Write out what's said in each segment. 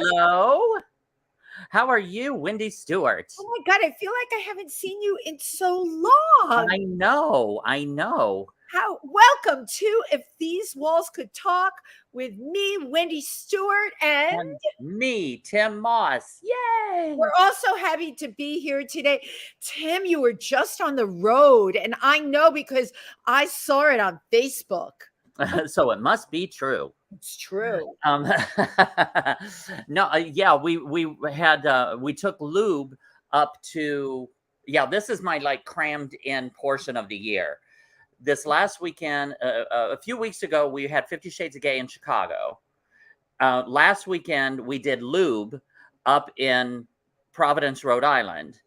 Hello. How are you, Wendy Stuart? Oh my God, I feel like I haven't seen you in so long. I know. Welcome to If These Walls Could Talk with me, Wendy Stuart, And me, Tym Moss. Yay! we're also happy to be here today. Tim, you were just on the road, and I know because I saw it on Facebook. So it must be true. It's true. No, yeah, we took Lube up to, this is my like crammed in portion of the year. This last weekend, a few weeks ago, we had 50 Shades of Gay in Chicago. Last weekend, we did Lube up in Providence, Rhode Island.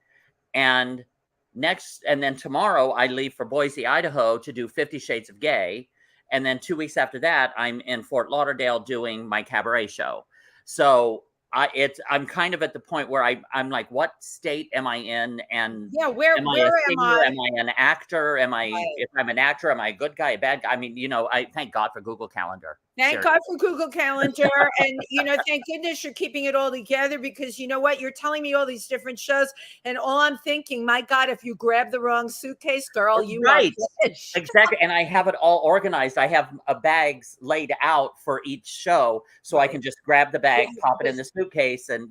And then tomorrow, I leave for Boise, Idaho to do 50 Shades of Gay. And then 2 weeks after that, I'm in Fort Lauderdale doing my cabaret show. So I'm kind of at the point where I'm like, what state am I in? And where am I? Am I an actor? If I'm an actor, am I a good guy, a bad guy? I mean, I thank God for Google Calendar. Thank God for Google Calendar. And, thank goodness you're keeping it all together, because you know what? You're telling me all these different shows, and all I'm thinking, my God, if you grab the wrong suitcase, girl, you right. Exactly. And I have it all organized. I have bags laid out for each show, so I can just grab the bag, pop it in the suitcase, and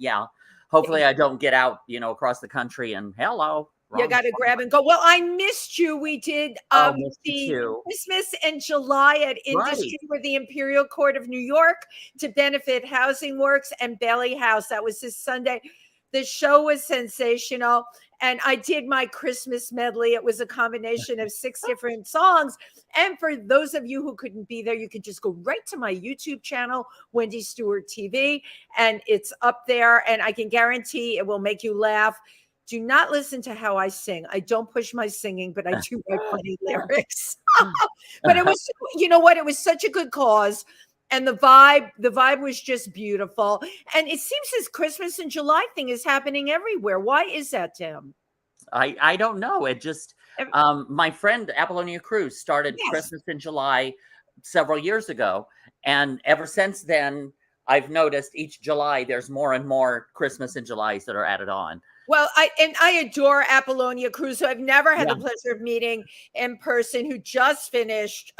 hopefully I don't get out, across the country and hello. You got to grab and go. Well, I missed you. We did the Christmas in July at Industry with the Imperial Court of New York to benefit Housing Works and Bailey House. That was this Sunday. The show was sensational. And I did my Christmas medley. It was a combination of 6 different songs. And for those of you who couldn't be there, you can just go right to my YouTube channel, Wendy Stuart TV, and it's up there. And I can guarantee it will make you laugh. Do not listen to how I sing. I don't push my singing, but I do write funny lyrics. But it was, it was such a good cause. And the vibe was just beautiful. And it seems this Christmas in July thing is happening everywhere. Why is that, Tim? I don't know. It just, my friend Apollonia Cruz started Christmas in July several years ago. And ever since then, I've noticed each July, there's more and more Christmas in Julys that are added on. Well, I adore Apollonia Cruz, who I've never had the pleasure of meeting in person, who just finished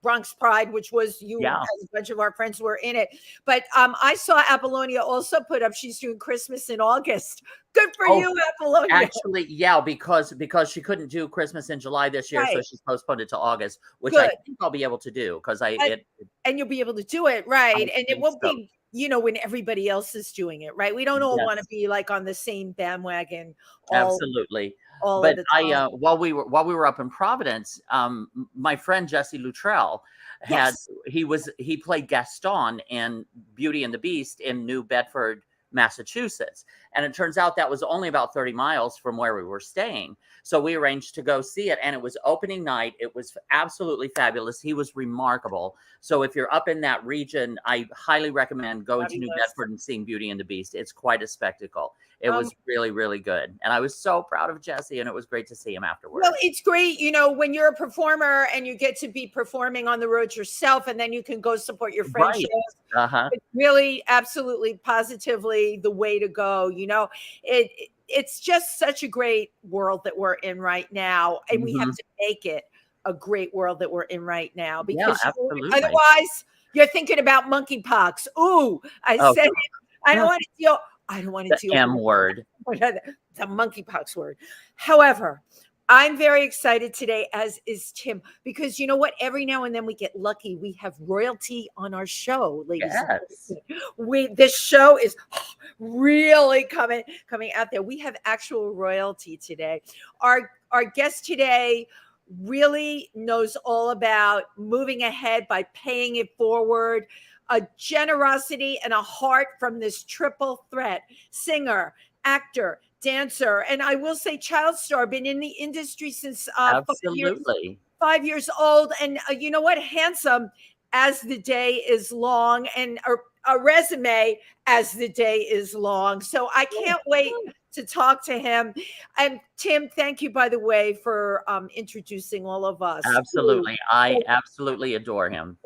Bronx Pride, which was and a bunch of our friends were in it. But I saw Apollonia also put up, she's doing Christmas in August. Good for you, Apollonia. Actually, because she couldn't do Christmas in July this year, so she's postponed it to August, which I think I'll be able to do because and you'll be able to do it, right? And it won't be when everybody else is doing it, right? We don't all want to be like on the same bandwagon. Absolutely. But while we were up in Providence, my friend Jesse Luttrell he played Gaston in Beauty and the Beast in New Bedford, Massachusetts. And it turns out that was only about 30 miles from where we were staying. So we arranged to go see it. And it was opening night. It was absolutely fabulous. He was remarkable. So if you're up in that region, I highly recommend going to New Bedford and seeing Beauty and the Beast. It's quite a spectacle. It was really, really good. And I was so proud of Jesse, and it was great to see him afterwards. Well, it's great, when you're a performer and you get to be performing on the road yourself, and then you can go support your friends' shows. It's really, absolutely, positively the way to go. It's just such a great world that we're in right now. And we have to make it a great world that we're in right now, because otherwise you're thinking about monkeypox. Ooh, I said it. I don't want to deal. I don't want to deal with the M word. The monkeypox word. However, I'm very excited today, as is Tim, because you know what? Every now and then we get lucky. We have royalty on our show, ladies. Yes. This show is really coming out there. We have actual royalty today. Our guest today really knows all about moving ahead by paying it forward. A generosity and a heart from this triple threat: singer, actor, dancer, and I will say child star. Been in the industry since 5 years old. And you know what? Handsome as the day is long, and a resume as the day is long. So I can't wait to talk to him. And Tim, thank you, by the way, for introducing all of us. Absolutely. I absolutely adore him.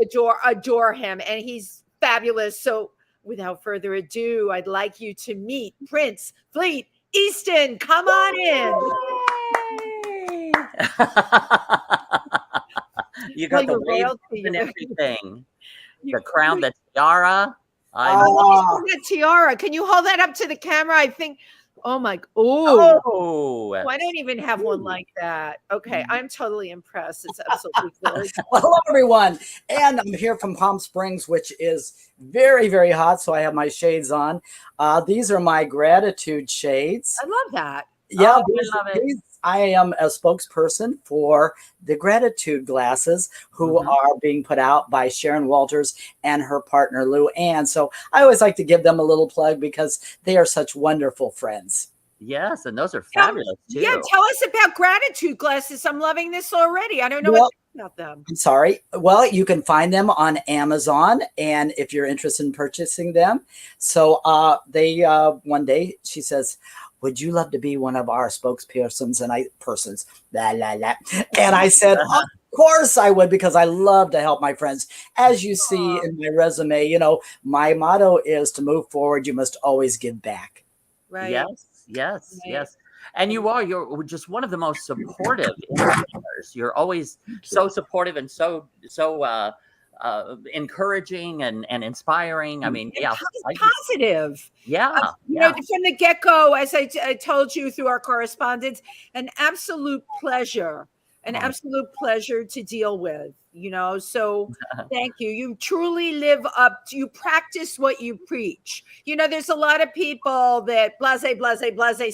Adore him. And he's fabulous. So without further ado, I'd like you to meet Prince Fleet Easton. Come on in. You got the wave and everything. The crown, the tiara. The tiara. Can you hold that up to the camera? I think. Oh my! Oh, I don't even have one like that. Okay, I'm totally impressed. It's absolutely gorgeous. Well, hello everyone, and I'm here from Palm Springs, which is very, very hot. So I have my shades on. These are my gratitude shades. I love that. Yeah, I am a spokesperson for the gratitude glasses, who are being put out by Sharon Walters and her partner Lou Ann. So I always like to give them a little plug because they are such wonderful friends. Yes, and those are fabulous too. Yeah, tell us about gratitude glasses. I'm loving this already. I don't know what about them. I'm sorry. Well, you can find them on Amazon, and if you're interested in purchasing them. So they one day she says, would you love to be one of our spokespersons? And And I said, of course I would, because I love to help my friends. As you see in my resume, you know, my motto is to move forward. You must always give back. Right. Yes. And you're just one of the most supportive entertainers. You're always so supportive and so encouraging and inspiring. I mean, positive. You know, from the get-go, as I told you through our correspondence, an absolute pleasure to deal with, you know. So thank you. You truly live up to, you practice what you preach. You know, there's a lot of people that blase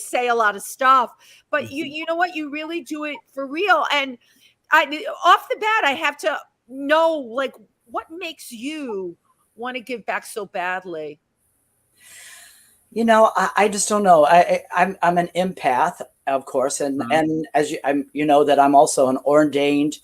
say a lot of stuff, but you know what, you really do it for real. And off the bat, I have to know, like, what makes you want to give back so badly? You know, I just don't know. I'm an empath, of course, and as you know that I'm also an ordained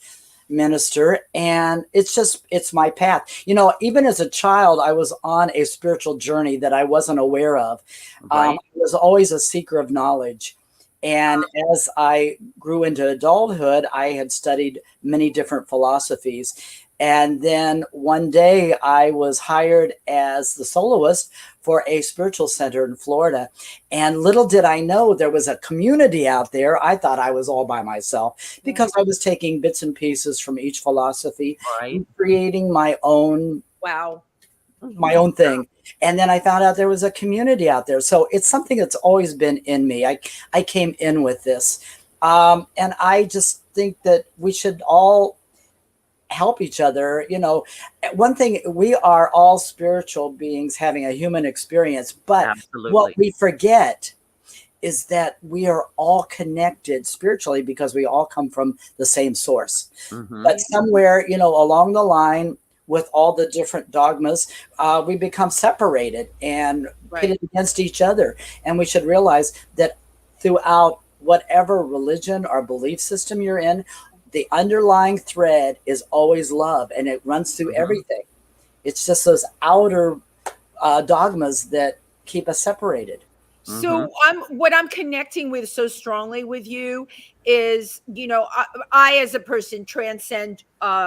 minister, and it's my path. You know, even as a child, I was on a spiritual journey that I wasn't aware of. I was always a seeker of knowledge. And as I grew into adulthood, I had studied many different philosophies. And then one day I was hired as the soloist for a spiritual center in Florida. And little did I know there was a community out there. I thought I was all by myself because I was taking bits and pieces from each philosophy and creating my own, my own thing. And then I found out there was a community out there. So it's something that's always been in me. I came in with this. And I just think that we should all help each other. You know, one thing, we are all spiritual beings having a human experience, but what we forget is that we are all connected spiritually because we all come from the same source. But somewhere, you know, along the line, with all the different dogmas, we become separated and pitted against each other. And we should realize that throughout whatever religion or belief system you're in, the underlying thread is always love, and it runs through everything. It's just those outer dogmas that keep us separated. So what I'm connecting with so strongly with you is, you know, I as a person transcend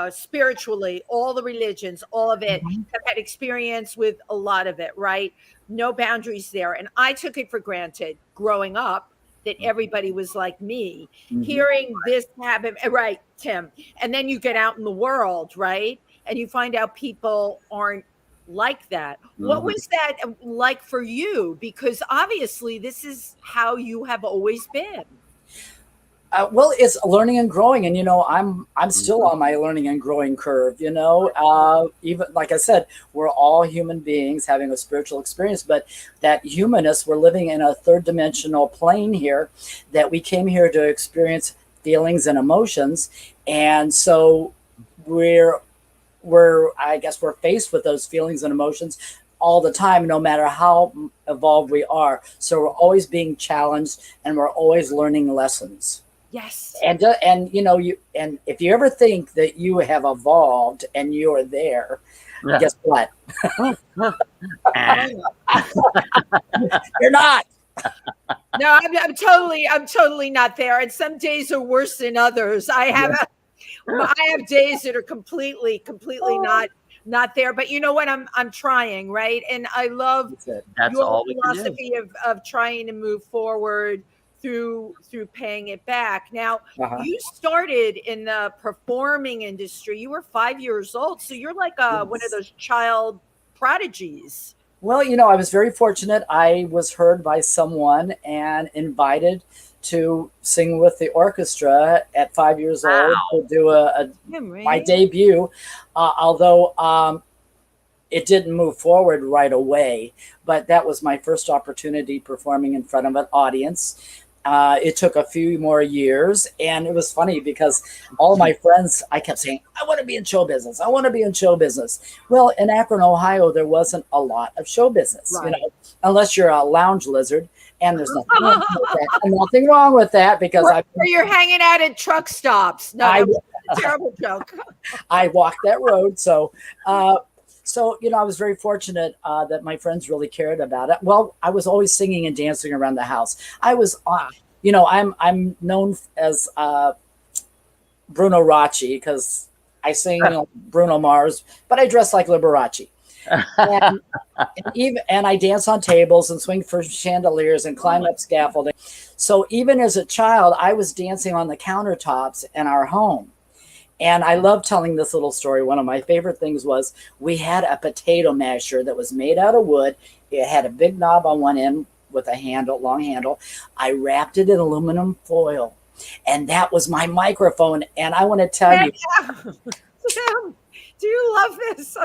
spiritually all the religions, all of it. I've had experience with a lot of it, right? No boundaries there. And I took it for granted growing up that everybody was like me. Hearing this happen, right, Tim? And then you get out in the world, right? And you find out people aren't like that. What was that like for you? Because obviously this is how you have always been. Well, it's learning and growing, and you know, I'm still on my learning and growing curve. You know, even like I said, we're all human beings having a spiritual experience, but that humanness, we're living in a third dimensional plane here, that we came here to experience feelings and emotions, and so I guess we're faced with those feelings and emotions all the time, no matter how evolved we are. So we're always being challenged, and we're always learning lessons. Yes. And you know, and if you ever think that you have evolved and you're there, guess what? You're not. No, I'm totally not there. And some days are worse than others. I have days that are completely not not there. But you know what? I'm trying, right? And I love That's your all we can do. philosophy of trying to move forward through paying it back. Now, you started in the performing industry. You were 5 years old, so you're like one of those child prodigies. Well, you know, I was very fortunate. I was heard by someone and invited to sing with the orchestra at 5 years old to do my debut. Although it didn't move forward right away, but that was my first opportunity performing in front of an audience. It took a few more years, and it was funny because all my friends, I kept saying, I want to be in show business. I want to be in show business. Well, in Akron, Ohio, there wasn't a lot of show business, you know, unless you're a lounge lizard. And there's nothing wrong with that. Nothing wrong with that because you're hanging out at truck stops. No, that was a terrible joke. I walked that road. So, you know, I was very fortunate that my friends really cared about it. Well, I was always singing and dancing around the house. I was, you know, I'm known as Bruno Racci because I sing Bruno Mars, but I dress like Liberace. And I dance on tables and swing for chandeliers and climb up scaffolding. So even as a child, I was dancing on the countertops in our home. And I love telling this little story. One of my favorite things was we had a potato masher that was made out of wood. It had a big knob on one end with a handle, long handle. I wrapped it in aluminum foil, and that was my microphone. And I want to tell you, do you love this?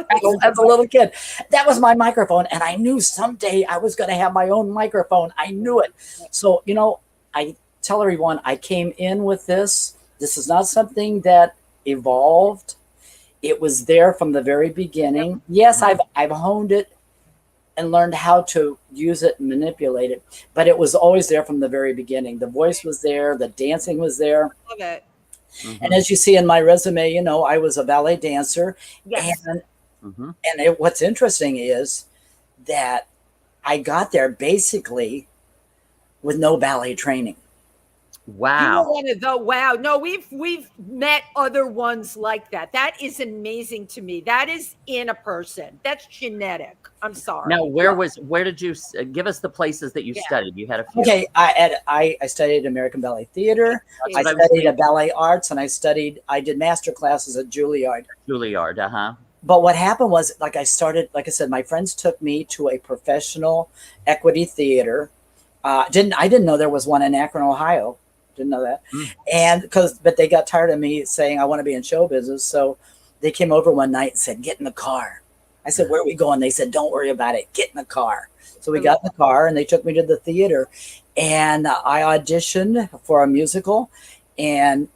As a little kid, that was my microphone, and I knew someday I was going to have my own microphone. I knew it. So, you know, I tell everyone I came in with this. This is not something that evolved. It was there from the very beginning. Yes, I've honed it and learned how to use it and manipulate it, but it was always there from the very beginning. The voice was there, the dancing was there. Love it. And as you see in my resume, you know, I was a ballet dancer. Yes. And what's interesting is that I got there basically with no ballet training. Wow. Wow. No, we've met other ones like that. That is amazing to me. That is in a person. That's genetic. I'm sorry. Now, where did you give us the places that you studied? You had a few. Okay. I studied American Ballet Theatre. I studied at Ballet Arts, and I did master classes at Julliard. Julliard, But what happened was, like I said, my friends took me to a professional equity theater. I didn't know there was one in Akron, Ohio. Didn't know that. But they got tired of me saying I want to be in show business. So they came over one night and said, get in the car. I said, where are we going? They said, don't worry about it. Get in the car. So we got in the car and they took me to the theater, and I auditioned for a musical and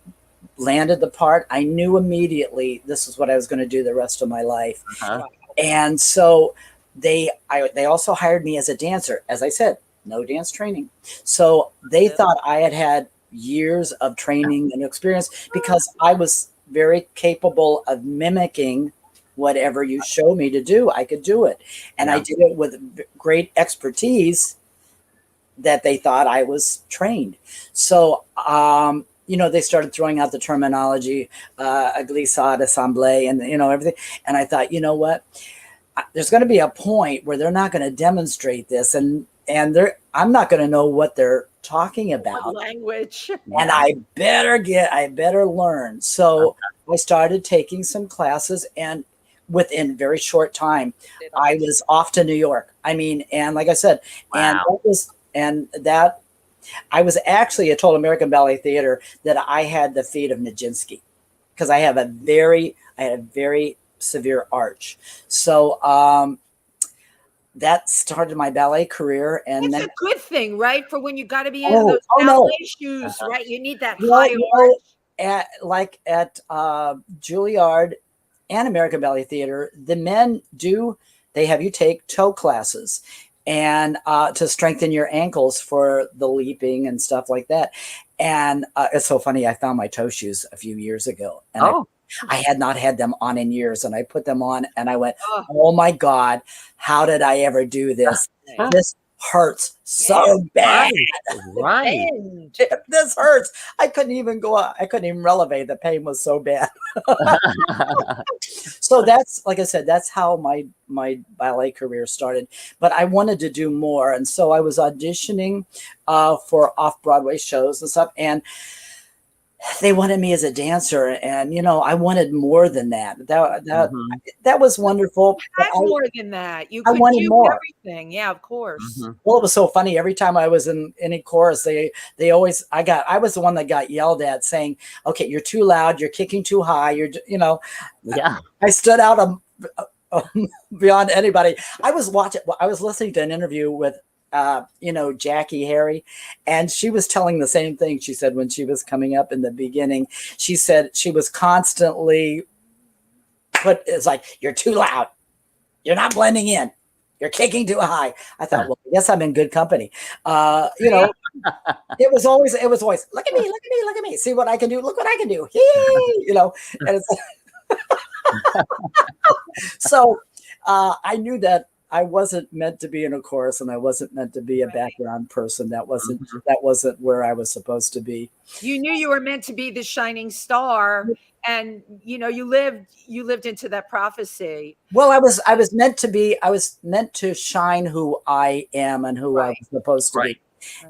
landed the part. I knew immediately this is what I was going to do the rest of my life. And so they also hired me as a dancer. As I said, no dance training. So they thought I had years of training and experience because I was very capable of mimicking whatever you show me to do. I could do it. And I did it with great expertise that they thought I was trained. So, you know, they started throwing out the terminology, glissade, assemblée, and, you know, everything. And I thought, you know what, there's going to be a point where they're not going to demonstrate this. And I'm not going to know what they're talking about. Language. And I better learn. So I started taking some classes, and within a very short time, I was off to New York. I mean, and like I said, I told American Ballet Theatre that I had the feet of Nijinsky because I had a very severe arch. So, that started my ballet career, and that's a good thing, right? For when you got to be in those ballet shoes, right? You need that high arch. At Julliard and American Ballet Theatre, the men they have you take toe classes and to strengthen your ankles for the leaping and stuff like that. And it's so funny. I found my toe shoes a few years ago, and I had not had them on in years, and I put them on and I went, oh my God, how did I ever do this? hurts so bad. Right. This hurts. I couldn't even go out. I couldn't even relevate. The pain was so bad. So that's, like I said, that's how my ballet career started. But I wanted to do more. And so I was auditioning for off-Broadway shows and stuff. And they wanted me as a dancer, and I wanted more than that. That was wonderful. More than that. I wanted do more. Everything. Yeah, of course. Well, it was so funny. Every time I was in any chorus, they always I was the one that got yelled at, saying, "Okay, you're too loud. You're kicking too high. Yeah." I stood out beyond anybody. I was listening to an interview with Jackie Harry, and she was telling the same thing. She said when she was coming up in the beginning, she said she was constantly it's like, "You're too loud. You're not blending in. You're kicking too high." I thought, well, I guess I'm in good company. It was always, look at me, look at me, look at me. See what I can do. Look what I can do. And it's so I knew that I wasn't meant to be in a chorus, and I wasn't meant to be a background person. That wasn't where I was supposed to be. You knew you were meant to be the shining star, and you lived into that prophecy. Well, I was meant to shine who I am and who I was supposed to be.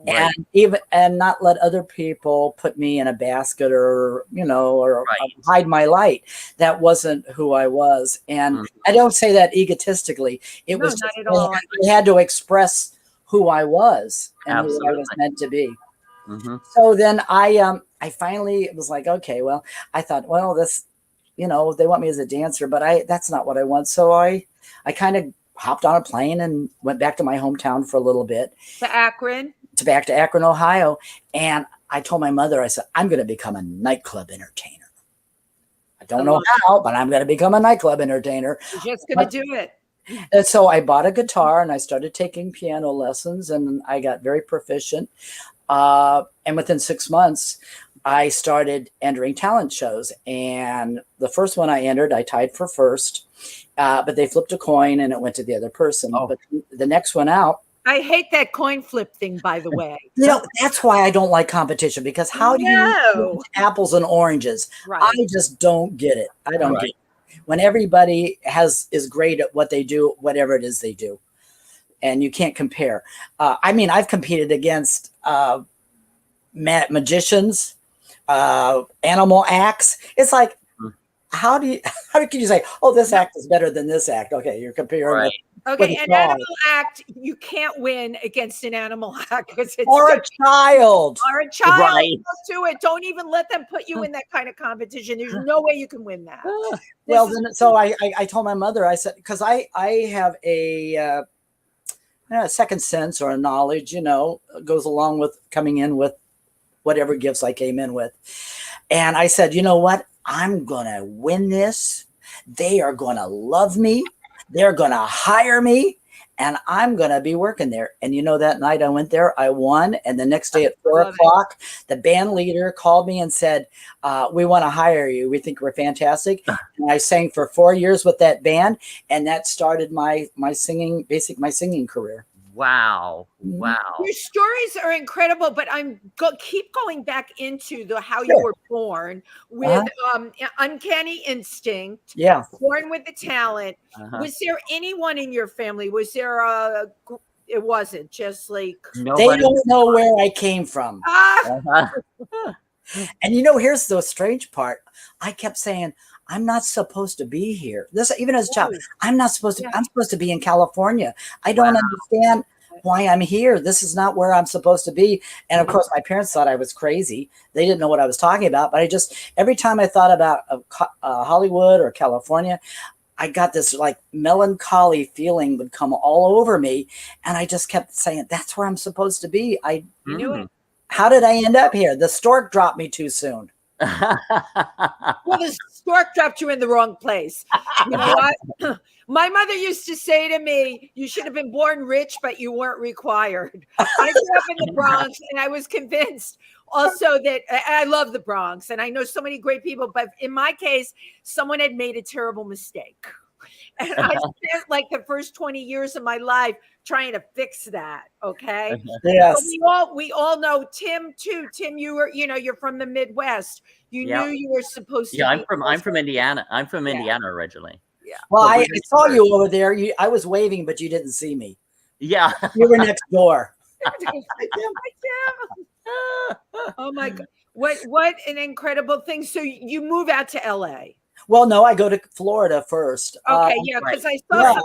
And not let other people put me in a basket or hide my light. That wasn't who I was. And I don't say that egotistically. It was not just, at all. I had to express who I was and who I was meant to be. So then I finally was like, okay, well, I thought, well, this, they want me as a dancer, but that's not what I want. So I kind of hopped on a plane and went back to my hometown for a little bit. Back to Akron, Ohio. And I told my mother, I said, I'm going to become a nightclub entertainer. I don't know how, but I'm going to become a nightclub entertainer. You're just going to do it. And so I bought a guitar and I started taking piano lessons, and I got very proficient. And within 6 months, I started entering talent shows. And the first one I entered, I tied for first, but they flipped a coin and it went to the other person. But the next one out, I hate that coin flip thing, by the way. That's why I don't like competition, because how do you apples and oranges? Right. I just don't get it. I don't get it. When everybody is great at what they do, whatever it is they do, and you can't compare. I've competed against magicians, animal acts. It's like, how can you say, oh, this act is better than this act? Okay, you're comparing. Right. Okay, an animal act, you can't win against an animal act. Or a child. Right. Don't do it. Don't even let them put you in that kind of competition. There's no way you can win that. I told my mother, I said, because I have a second sense or a knowledge, goes along with coming in with whatever gifts I came in with. And I said, you know what? I'm going to win this. They are going to love me. They're going to hire me, and I'm going to be working there. And that night I went there, I won. And the next day at 4 o'clock, the band leader called me and said, we want to hire you. We think we're fantastic. And I sang for 4 years with that band. And that started my singing career. Wow. Your stories are incredible, but keep going back into how you were born with uncanny instinct. Yeah. Born with the talent. Was there anyone in your family? Was there it wasn't just like nobody. They don't know where I came from. And here's the strange part. I kept saying, I'm not supposed to be here. Even as a child, I'm not supposed to. Yeah. I'm supposed to be in California. I don't understand why I'm here. This is not where I'm supposed to be. And of course, my parents thought I was crazy. They didn't know what I was talking about. But every time I thought about Hollywood or California, I got this like melancholy feeling would come all over me. And I just kept saying, that's where I'm supposed to be. I knew it. How did I end up here? The stork dropped me too soon. Well, the stork dropped you in the wrong place. You know what? My mother used to say to me, you should have been born rich, but you weren't required. I grew up in the Bronx, and I was convinced also that I love the Bronx, and I know so many great people, but in my case, someone had made a terrible mistake. And I spent like the first 20 years of my life trying to fix that. Okay. Yes. So we all know Tim too. Tim, you're from the Midwest. You knew you were supposed to be. I'm from Indiana. I'm from Indiana originally. Yeah. Well, I saw you over there. I was waving, but you didn't see me. Yeah. You were next door. Oh my God. What an incredible thing. So you move out to LA. Well, no, I go to Florida first. Okay, because I saw.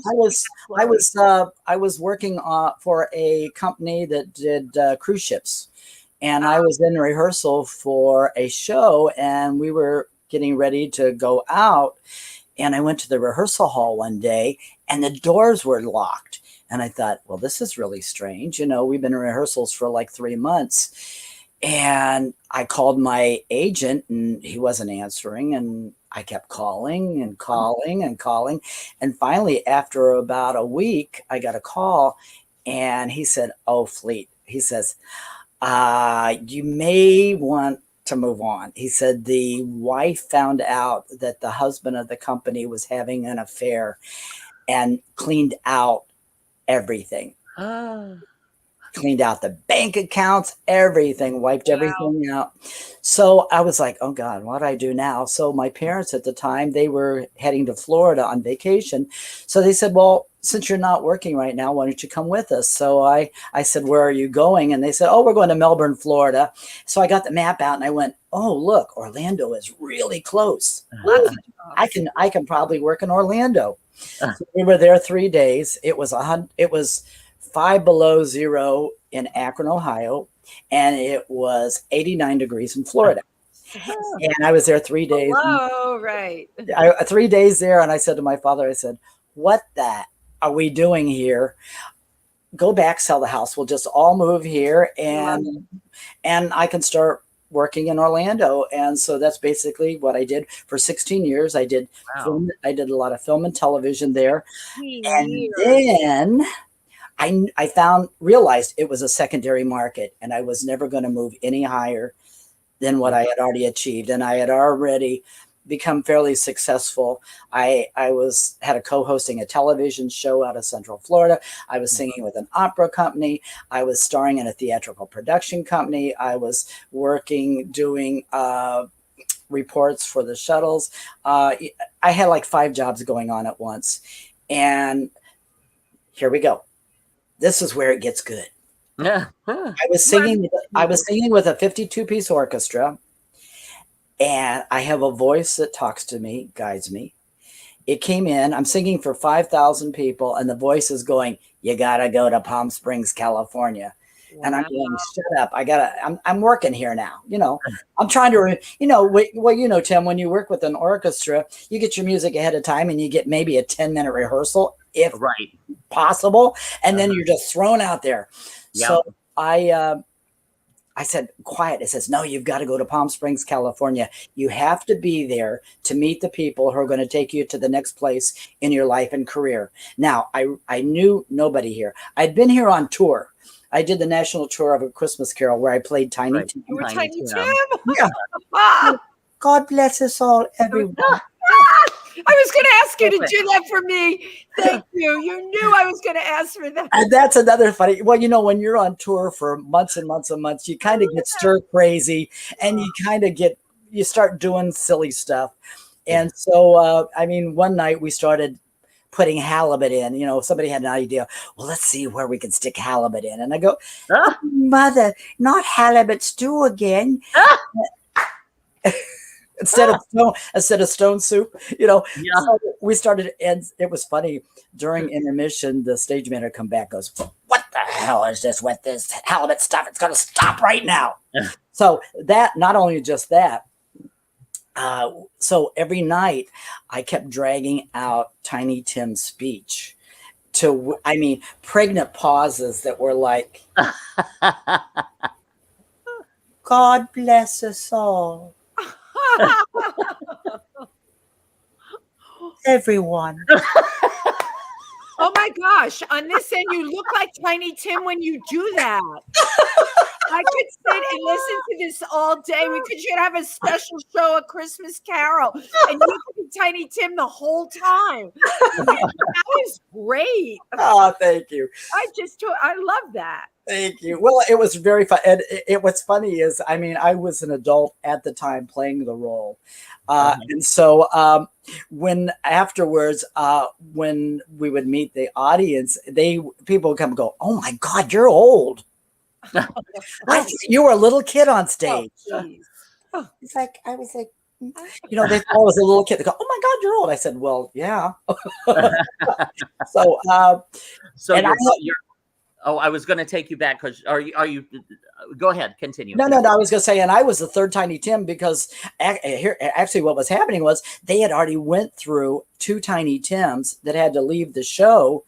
Yeah, I was working for a company that did cruise ships, and I was in rehearsal for a show, and we were getting ready to go out, and I went to the rehearsal hall one day, and the doors were locked, and I thought, well, this is really strange. We've been in rehearsals for like 3 months, and I called my agent, and he wasn't answering, and I kept calling and calling and calling. And finally, after about a week, I got a call, and he said, "Oh, Fleet," he says, "you may want to move on." He said the wife found out that the husband of the company was having an affair and cleaned out everything. Cleaned out the bank accounts, everything, wiped everything out. So I was like, oh God, what do I do now? So my parents at the time, they were heading to Florida on vacation. So they said, well, since you're not working right now, why don't you come with us? So I said, where are you going? And they said, oh, we're going to Melbourne, Florida. So I got the map out and I went, oh, look, Orlando is really close. I can probably work in Orlando. So we were there 3 days. It was 5 below zero in Akron, Ohio, and it was 89 degrees in Florida. And I was there 3 days. Oh, right. 3 days there, and I said to my father, I said, what the are we doing here? Go back, sell the house. We'll just all move here, and I can start working in Orlando. And so that's basically what I did for 16 years. I did film, I did a lot of film and television there. And then I realized it was a secondary market, and I was never going to move any higher than what I had already achieved. And I had already become fairly successful. I had a co-hosting a television show out of Central Florida. I was singing with an opera company. I was starring in a theatrical production company. I was doing reports for the shuttles. I had like 5 jobs going on at once. And here we go. This is where it gets good. Yeah. I was singing with a 52-piece orchestra, and I have a voice that talks to me, guides me. It came in, I'm singing for 5,000 people, and the voice is going, you got to go to Palm Springs, California. Wow. And I'm going, shut up. I'm working here now. I'm trying to, Tim, when you work with an orchestra, you get your music ahead of time and you get maybe a 10-minute rehearsal if possible. And then you're just thrown out there. Yep. So I said, quiet. It says, no, you've got to go to Palm Springs, California. You have to be there to meet the people who are going to take you to the next place in your life and career. Now, I knew nobody here. I'd been here on tour. I did the national tour of A Christmas Carol where I played Tiny Tim. You were Tiny Tim? Yeah. God bless us all, everyone. I was going to ask you to do that for me. Thank you. You knew I was going to ask for that. And that's another funny. Well, when you're on tour for months and months and months, you kind of get stir crazy, and you start doing silly stuff. And so, one night we started putting halibut in. Somebody had an idea. Well, let's see where we can stick halibut in. And I go, oh, mother, not halibut stew again. Instead of stone soup, So we started, and it was funny. During intermission, the stage manager come back, goes, "What the hell is this with this halibut stuff? It's going to stop right now." So that, not only just that, so every night I kept dragging out Tiny Tim's speech to, pregnant pauses that were like, "God bless us all." Everyone. Oh my gosh. On this end, you look like Tiny Tim when you do that. I could sit and listen to this all day. Should have a special show, A Christmas Carol, and you could be Tiny Tim the whole time. That was great. Oh, thank you. I love that. Thank you. Well, it was very fun. And what's funny is, I mean, I was an adult at the time playing the role. And so when afterwards, when we would meet the audience, people would come and go, "Oh my God, you're old." You were a little kid on stage. It's like, I was like, you know, they thought I was a little kid. They go, "Oh my God, you're old." I said, "Well, yeah." So you're I was going to take you back because are you? Go ahead, continue. No. I was going to say, and I was the third Tiny Tim because actually what was happening was they had already went through 2 Tiny Tims that had to leave the show.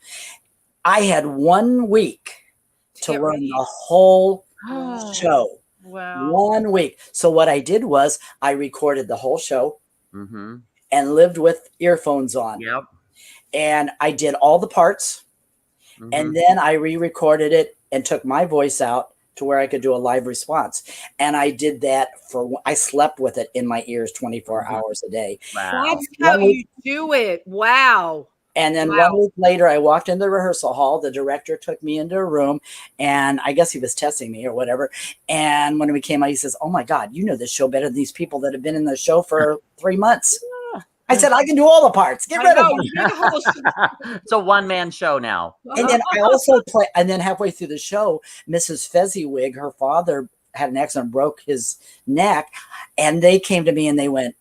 I had 1 week to learn the whole show. Wow. 1 week. So what I did was I recorded the whole show and lived with earphones on. Yep. And I did all the parts. And then I re-recorded it and took my voice out to where I could do a live response. And I did that I slept with it in my ears 24 hours a day. Wow. That's how you do it. Wow. And then 1 week later, I walked into the rehearsal hall. The director took me into a room, and I guess he was testing me or whatever. And when we came out, he says, "Oh my God, you know this show better than these people that have been in the show for 3 months." I said, "I can do all the parts. Get rid of them." It's a one-man show now. And then I also play. And then halfway through the show, Mrs. Fezziwig, her father had an accident, broke his neck, and they came to me and they went,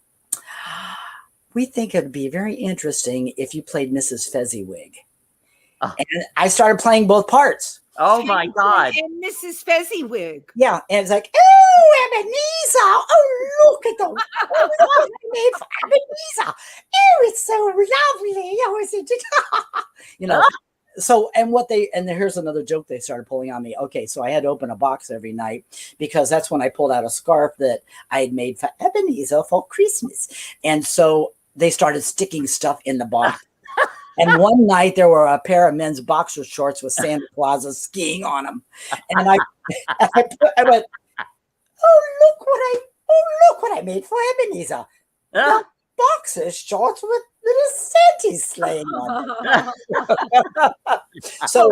"We think it'd be very interesting if you played Mrs. Fezziwig." And I started playing both parts. Oh my God. And Mrs. Fezziwig. Yeah. And it's like, "Oh, Ebenezer. Oh, look at the what I made for Ebenezer. Oh, it's so lovely. Oh, is it?" You know. So, and here's another joke they started pulling on me. Okay, so I had to open a box every night because that's when I pulled out a scarf that I had made for Ebenezer for Christmas. And so they started sticking stuff in the box. And one night there were a pair of men's boxer shorts with Santa Claus skiing on them. And I went, look what I made for Ebenezer. Boxer shorts with little Santas sleighing on them. So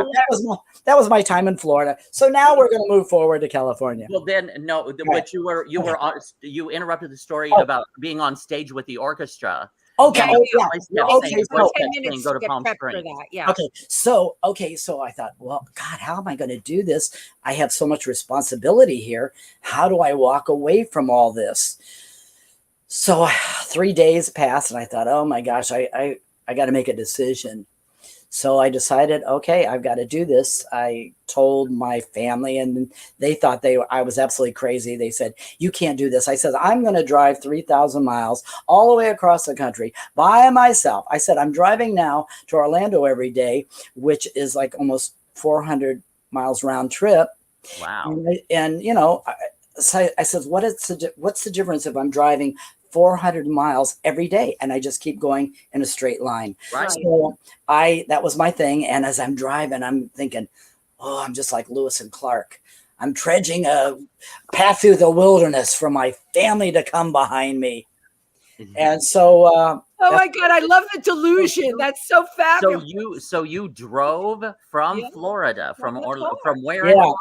that was my time in Florida. So now we're going to move forward to California. Well, then no, but you interrupted the story about being on stage with the orchestra. Okay. Okay. So, 10 minutes go to to Palm prep for Springs. that. Yeah. So I thought, well, God, how am I going to do this? I have so much responsibility here. How do I walk away from all this? So 3 days passed, and I thought, oh my gosh, I got to make a decision. So I decided, okay, I've got to do this. I told my family, and they thought I was absolutely crazy. They said, "You can't do this." I said, "I'm going to drive 3,000 miles all the way across the country by myself." I said, "I'm driving now to Orlando every day, which is like almost 400 miles round trip." Wow. And you know, so I said, what's the difference if I'm driving 400 miles every day and I just keep going in a straight line? Right. So that was my thing. And as I'm driving, I'm thinking, oh, I'm just like Lewis and Clark. I'm trudging a path through the wilderness for my family to come behind me. And so, oh my God, I love the delusion. That's so fabulous. So you drove from Florida, from where? Yeah. In Florida?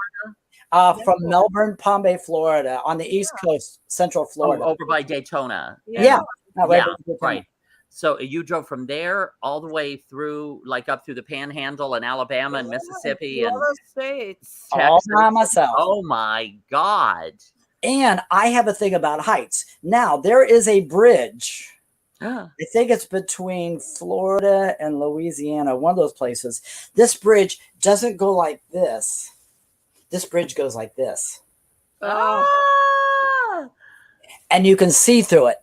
From Melbourne, Palm Bay, Florida, on the East Coast, Central Florida. Over by Daytona. Yeah. Right. So you drove from there all the way through, like up through the Panhandle and Alabama and Mississippi and States. All by myself. Oh my God. And I have a thing about heights. Now, there is a bridge. I think it's between Florida and Louisiana, one of those places. This bridge doesn't go like this. This bridge goes like this. Oh. And you can see through it.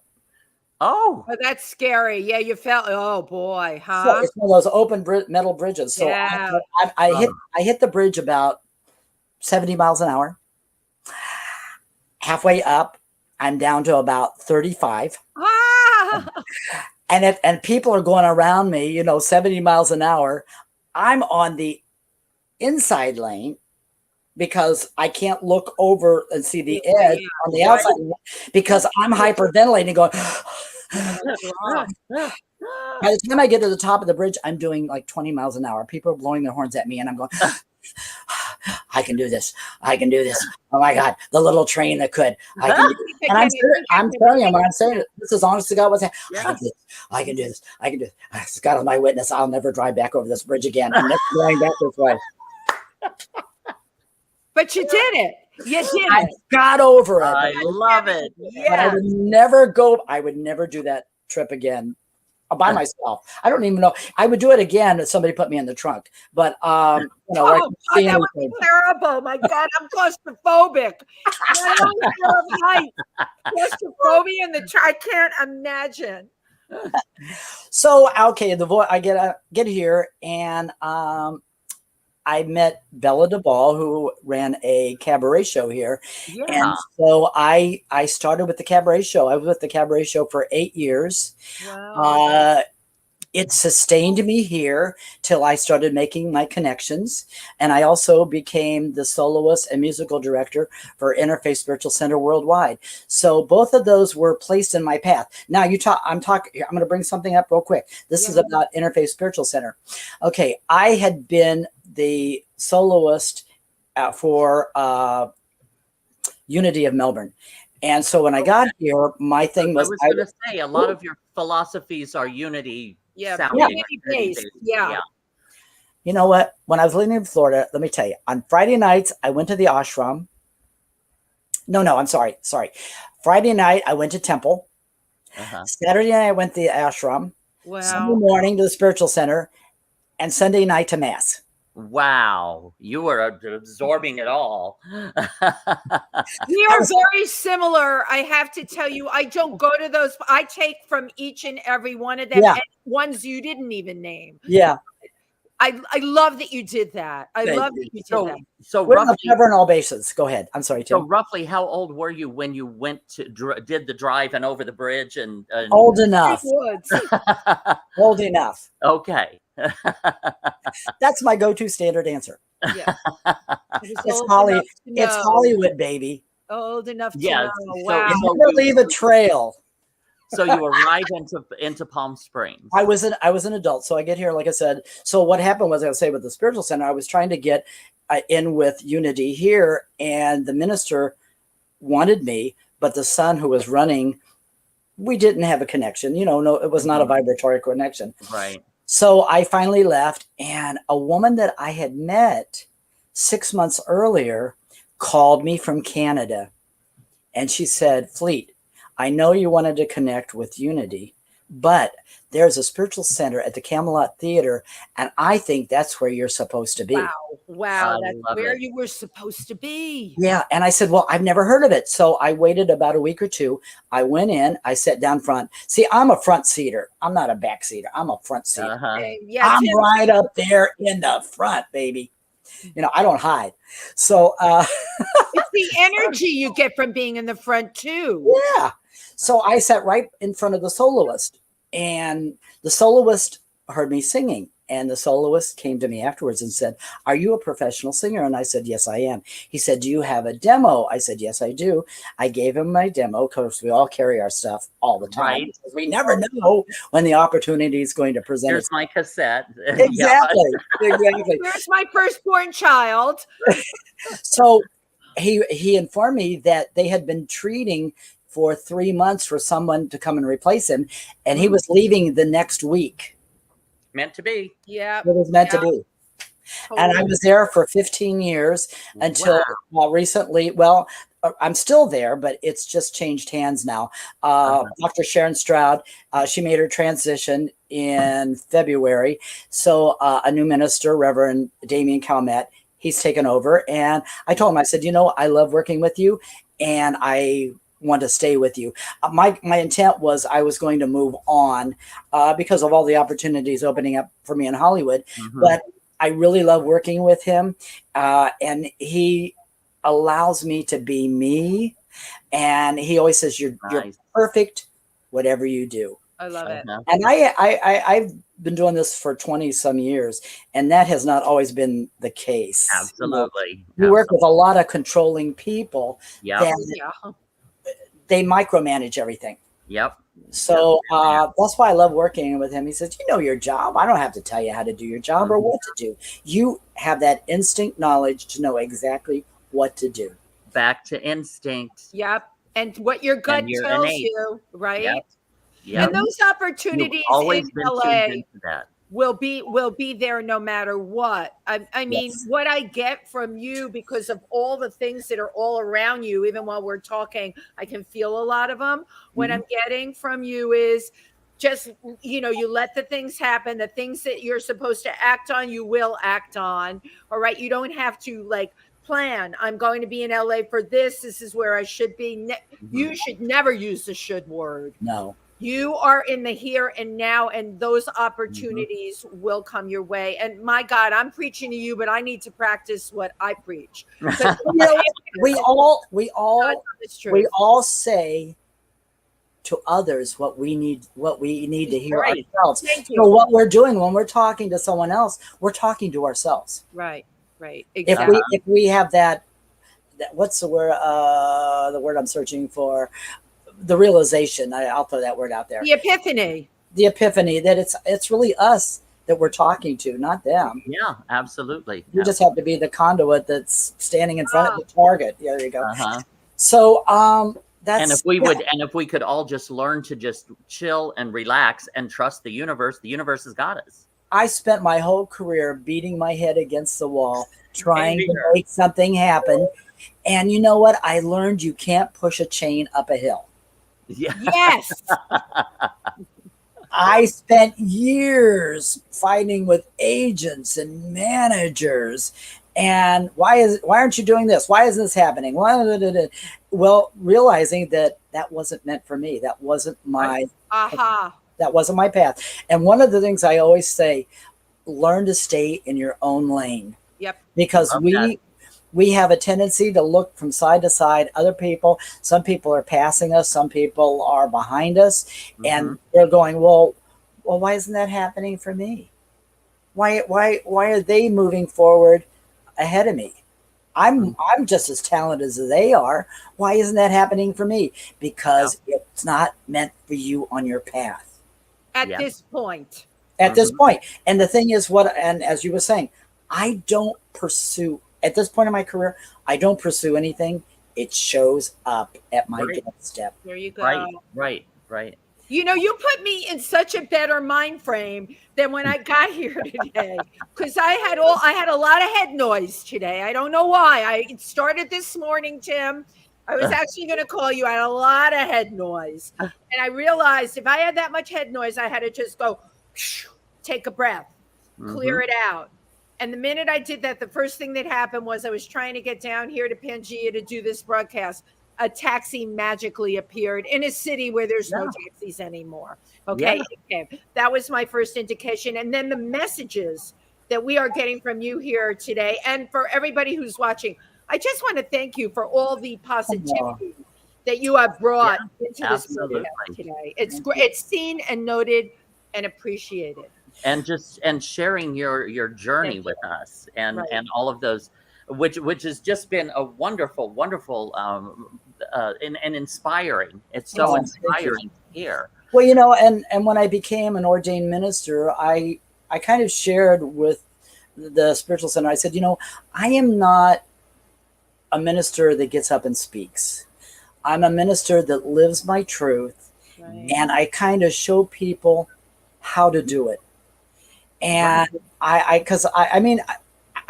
Oh, that's scary. Yeah, you felt. Oh boy, huh? So it's one of those open metal bridges. So yeah. I hit the bridge about 70 miles an hour. Halfway up, I'm down to about 35. And people are going around me, 70 miles an hour. I'm on the inside lane. because I can't look over and see the edge on the outside because I'm hyperventilating going. By the time I get to the top of the bridge, I'm doing like 20 miles an hour. People are blowing their horns at me and I'm going, I can do this. I can do this. Oh my God, the little train that could. I can do it. And I'm telling you, when I'm saying it, this is honest to God what's happening. I can do this. I can do this. God is my witness. I'll never drive back over this bridge again. I'm never going back this way. But you did it. You did it. I got over it. I love it. Yeah. But I would never do that trip again by myself. I don't even know. I would do it again if somebody put me in the trunk. But that would be terrible. My God, I'm claustrophobic. Claustrophobia in the trunk. I can't imagine. So okay, I get here and I met Bella DeBall, who ran a cabaret show here. Yeah. And so I started with the cabaret show. I was with the cabaret show for 8 years. Wow. It sustained me here till I started making my connections. And I also became the soloist and musical director for Interfaith Spiritual Center Worldwide. So both of those were placed in my path. Now I'm going to bring something up real quick. This is about Interfaith Spiritual Center. Okay. I had been the soloist for Unity of Melbourne. And so when I got here, my thing was, I was going to say, a lot of your philosophies are unity. Yeah. Based. Yeah. You know what? When I was living in Florida, let me tell you, on Friday nights, I went to the ashram. No, I'm sorry. Friday night, I went to temple. Saturday night, I went to the ashram. Wow. Sunday morning to the spiritual center. And Sunday night to mass. Wow, you were absorbing it all. We are very similar. I have to tell you, I don't go to those. I take from each and every one of them, and ones you didn't even name. Yeah. I love that you did that. I love that you did that. So we're covering all bases. Go ahead. I'm sorry, Tim. So roughly, how old were you when you went to did the drive and over the bridge? And old enough. Old enough. Okay. That's my go-to standard answer. Yeah. It's Hollywood, baby. Old enough to know. Wow. So leave a trail. So you arrived into Palm Springs. I was an adult, so I get here, like I said. So what happened was, I would say, with the spiritual center, I was trying to get in with Unity here, and the minister wanted me, but the son who was running, we didn't have a connection. No, it was not a vibratory connection. Right. So I finally left, and a woman that I had met 6 months earlier called me from Canada, and she said, Fleet, I know you wanted to connect with Unity, but there's a spiritual center at the Camelot Theater, and I think that's where you're supposed to be. Wow. That's where you were supposed to be. Yeah. And I said, well, I've never heard of it. So I waited about a week or two. I went in, I sat down front. See, I'm a front seater. I'm not a back seater. I'm a front seater. I'm right up there in the front, baby. I don't hide. So it's the energy you get from being in the front too. Yeah. So I sat right in front of the soloist, and the soloist heard me singing, and the soloist came to me afterwards and said, are you a professional singer? And I said, yes, I am. He said, do you have a demo? I said, yes, I do. I gave him my demo because we all carry our stuff all the time. Right. Because we never know when the opportunity is going to present. Here's my cassette. Exactly. Here's my firstborn child. So he informed me that they had been treating for 3 months for someone to come and replace him, and he was leaving the next week. Meant to be. Yeah. It was meant to be. And I was there for 15 years until recently. Well, I'm still there, but it's just changed hands now. Dr. Sharon Stroud, she made her transition in February. So a new minister, Reverend Damien Calmet, he's taken over. And I told him, I said, I love working with you, and I want to stay with you. My intent was I was going to move on because of all the opportunities opening up for me in Hollywood. But I really love working with him, and he allows me to be me. And he always says, you're perfect, whatever you do. I love it. And I've been doing this for 20 some years, and that has not always been the case. Absolutely. You work with a lot of controlling people that they micromanage everything. Yep. So that's why I love working with him. He says, you know your job. I don't have to tell you how to do your job or what to do. You have that instinct knowledge to know exactly what to do. Back to instinct. Yep. And what your gut tells you, right? Yep. Yep. And those opportunities in LA will be there no matter what. I mean, what I get from you, because of all the things that are all around you, even while we're talking, I can feel a lot of them. What I'm getting from you is just, you know, you let the things happen. The things that you're supposed to act on, you will act on. All right. You don't have to like plan. I'm going to be in LA for this. This is where I should be. You should never use the should word. No. You are in the here and now, and those opportunities will come your way. And my God, I'm preaching to you, but I need to practice what I preach. You know, we all say to others what we need to hear ourselves. So what we're doing when we're talking to someone else, we're talking to ourselves. Right. Exactly. If we have that what's the word I'm searching for? The realization, I'll throw that word out there. The epiphany that it's really us that we're talking to, not them. Yeah, absolutely. You just have to be the conduit that's standing in front of the target. There you go. So that's and if we could all just learn to just chill and relax and trust the universe has got us. I spent my whole career beating my head against the wall, trying to make something happen. And you know what? I learned you can't push a chain up a hill. Yeah. Yes. I spent years fighting with agents and managers. And why aren't you doing this? Why isn't this happening? Well, realizing that wasn't meant for me. That wasn't my that wasn't my path. And one of the things I always say, learn to stay in your own lane. Yep. Because we have a tendency to look from side to side. Other people, some people are passing us, some people are behind us, and they're going, well, why isn't that happening for me? Why are they moving forward ahead of me? I'm just as talented as they are. Why isn't that happening for me? Because it's not meant for you on your path. At this point. At this point. And the thing is, and as you were saying, I don't pursue. At this point in my career, I don't pursue anything. It shows up at my doorstep. There you go. Right. You know, you put me in such a better mind frame than when I got here today, because I had a lot of head noise today. I don't know why. It started this morning, Tim. I was actually going to call you. I had a lot of head noise, and I realized if I had that much head noise, I had to just go, take a breath, clear it out. And the minute I did that, the first thing that happened was I was trying to get down here to PANGEA to do this broadcast. A taxi magically appeared in a city where there's no taxis anymore. Okay. That was my first indication. And then the messages that we are getting from you here today, and for everybody who's watching, I just want to thank you for all the positivity that you have brought into this broadcast today. It's seen and noted and appreciated. And sharing your journey with us and all of those, which has just been a wonderful and inspiring. It's so inspiring to hear. Well, you know, and when I became an ordained minister, I kind of shared with the spiritual center. I said, you know, I am not a minister that gets up and speaks. I'm a minister that lives my truth, and I kind of show people how to do it. And I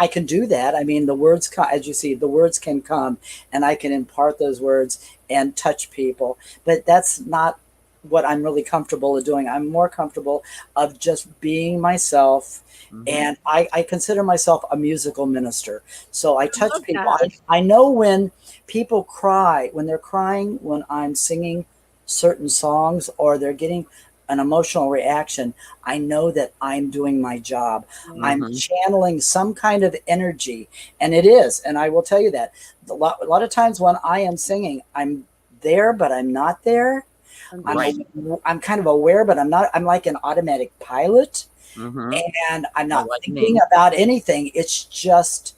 can do that. I mean, the words, as you see, the words can come, and I can impart those words and touch people. But that's not what I'm really comfortable of doing. I'm more comfortable of just being myself. And I consider myself a musical minister. So I touch people. I know when people cry, when they're crying, when I'm singing certain songs, or they're getting an emotional reaction, I know that I'm doing my job. I'm channeling some kind of energy, and it is. And I will tell you that a lot of times when I am singing, I'm there, but I'm not there. I'm kind of aware, but I'm not. I'm like an automatic pilot, and I'm not thinking about anything. It's just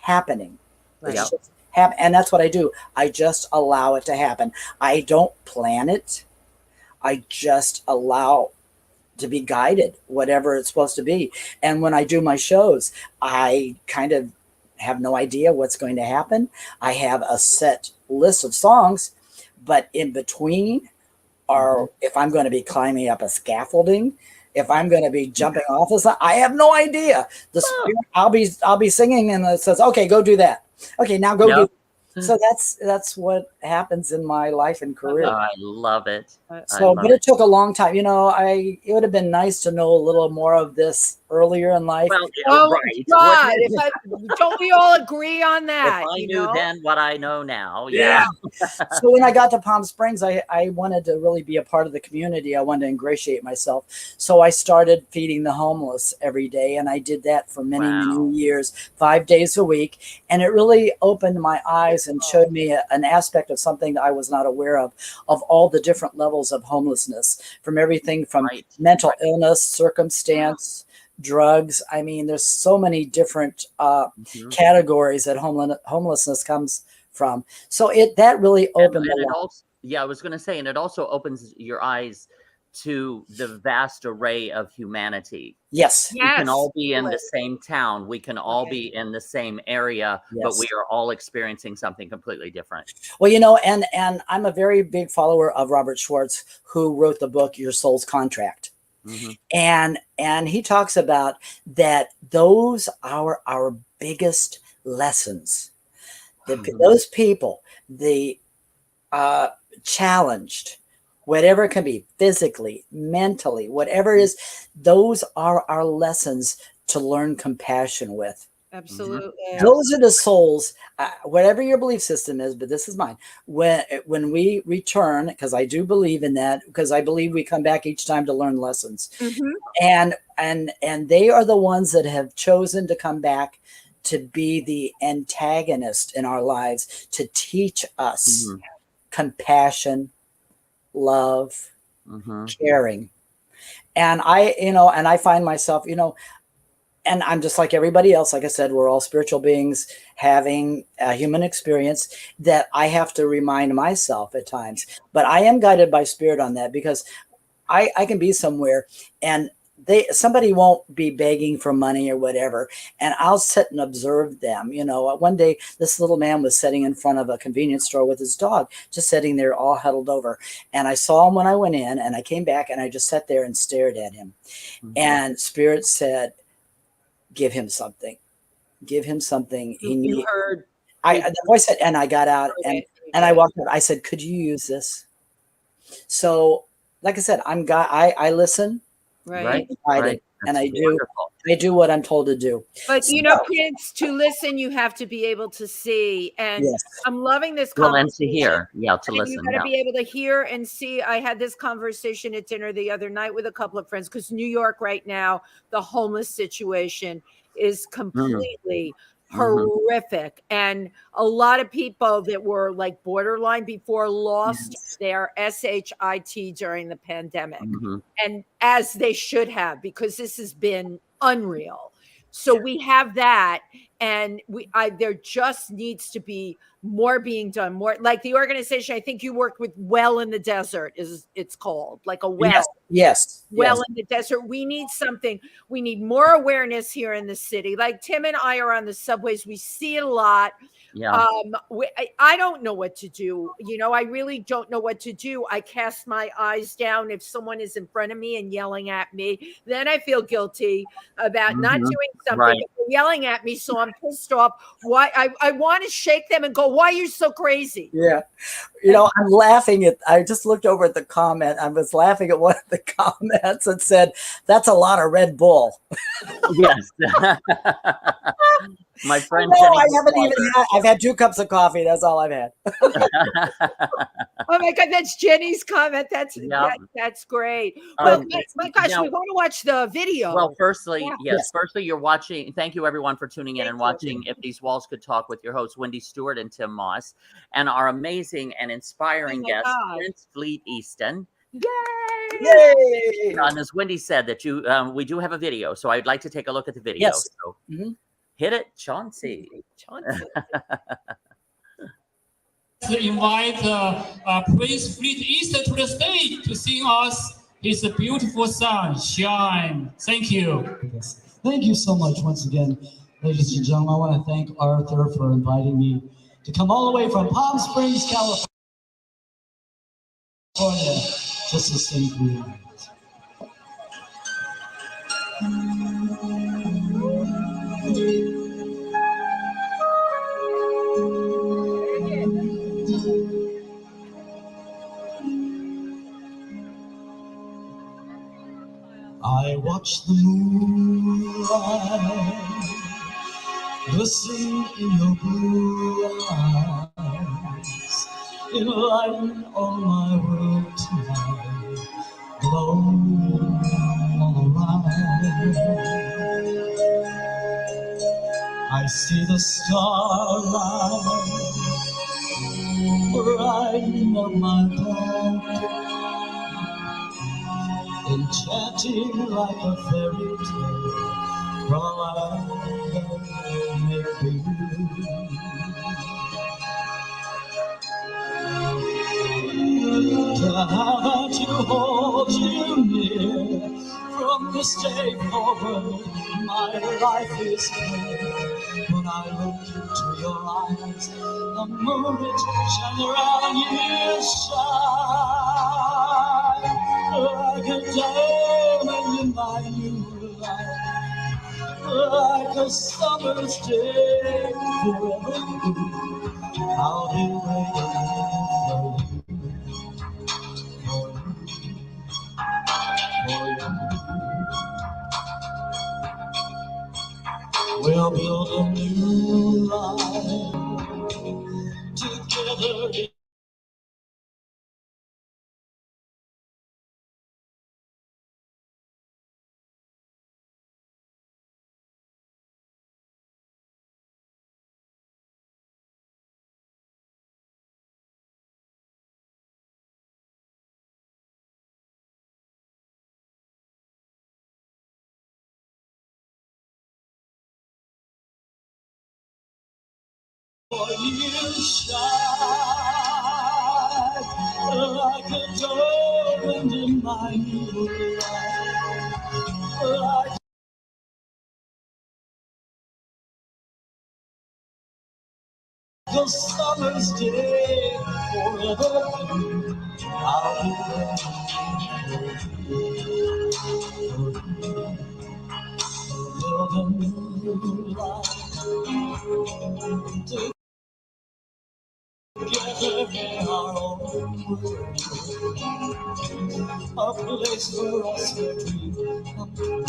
happening. It's just and that's what I do. I just allow it to happen. I don't plan it. I just allow to be guided, whatever it's supposed to be. And when I do my shows, I kind of have no idea what's going to happen. I have a set list of songs, but in between, or if I'm going to be climbing up a scaffolding, if I'm going to be jumping off of something, I have no idea. The spirit, I'll be singing, and it says, "Okay, go do that." Okay, now go do. So that's what happens in my life and career. Oh, I love it. But it took a long time. You know, it would have been nice to know a little more of this earlier in life. Well, God, don't we all agree on that? If I knew then what I know now. Yeah. So when I got to Palm Springs, I wanted to really be a part of the community. I wanted to ingratiate myself. So I started feeding the homeless every day. And I did that for many years, 5 days a week. And it really opened my eyes and showed me an aspect of something that I was not aware of all the different levels of homelessness, from everything from mental illness, circumstance, drugs. I mean, there's so many different categories that homelessness comes from. So that really opened I was going to say, and it also opens your eyes to the vast array of humanity. Yes. We can all be in the same town. We can all be in the same area, but we are all experiencing something completely different. Well, you know, and I'm a very big follower of Robert Schwartz, who wrote the book, Your Soul's Contract. And he talks about that those are our biggest lessons. Those people, the challenged, whatever it can be, physically, mentally, whatever it is, those are our lessons to learn compassion with. Absolutely. Those are the souls, whatever your belief system is, but this is mine. When we return, because I do believe in that, because I believe we come back each time to learn lessons. And they are the ones that have chosen to come back to be the antagonist in our lives, to teach us compassion, love, caring. And I find myself, and I'm just like everybody else. Like I said, we're all spiritual beings having a human experience that I have to remind myself at times. But I am guided by spirit on that, because I can be somewhere and somebody won't be begging for money or whatever, and I'll sit and observe them. One day this little man was sitting in front of a convenience store with his dog, just sitting there all huddled over. And I saw him when I went in, and I came back and I just sat there and stared at him. And spirit said, give him something. Give him something. You heard. The voice said, and I got out and I walked up. I said, could you use this? So, like I said, I listen. Right. And I do what I'm told to do. But Prince, to listen, you have to be able to see. And I'm loving this conversation. Well, and to hear. Yeah, to listen. You got to be able to hear and see. I had this conversation at dinner the other night with a couple of friends, because New York right now, the homeless situation is completely horrific. And a lot of people that were like borderline before lost their SHIT during the pandemic. And as they should have, because this has been unreal. So we have that, and there just needs to be more being done. More like the organization I think you worked with, Well in the Desert, it's called, like a well. Yes. Well in the Desert. We need something. We need more awareness here in the city. Like Tim and I are on the subways. We see it a lot. Yeah. I don't know what to do. I really don't know what to do. I cast my eyes down. If someone is in front of me and yelling at me, then I feel guilty about not doing something. They're yelling at me, so I'm pissed off. Why? I want to shake them and go, why are you so crazy? Yeah. I'm laughing I just looked over at the comment. I was laughing at one of the comments that said, that's a lot of Red Bull. Yes. My friend No, Jenny. I haven't even had. I've had 2 cups of coffee. That's all I've had. Oh my God, that's Jenny's comment. That's great. Well, my gosh, now, we want to watch the video. Well, firstly, firstly, you're watching. Thank you, everyone, for tuning in and watching If These Walls Could Talk with your hosts, Wendy Stuart and Tym Moss, and our amazing and inspiring guest, Prince Fleet Easton. Yay! Yay! And as Wendy said, that we do have a video, so I'd like to take a look at the video. Yes. So, hit it, Chauncey. To invite Prince Fleet Easton to the stage to sing us his beautiful song, Shine. Thank you. Thank you so much once again, ladies and gentlemen. I want to thank Arthur for inviting me to come all the way from Palm Springs, California, just to sing for you. I watch the moonlight glisten in your blue eyes, enlighten all my world tonight, glowing all around. I see the starlight brighten up my path, enchanting like a fairy tale from a land of make-believe. To have to hold you near, from this day forward, my life is clear. When I look into your eyes, the moon shines around you, shine like a diamond in my new life, like a summer's day forever blue. I'll be waiting for you. We'll build a new life together. For you shine like a diamond in my new life, like a summer's day forever blue. I'll be build a new life together in our own world, a place for us to dream come true.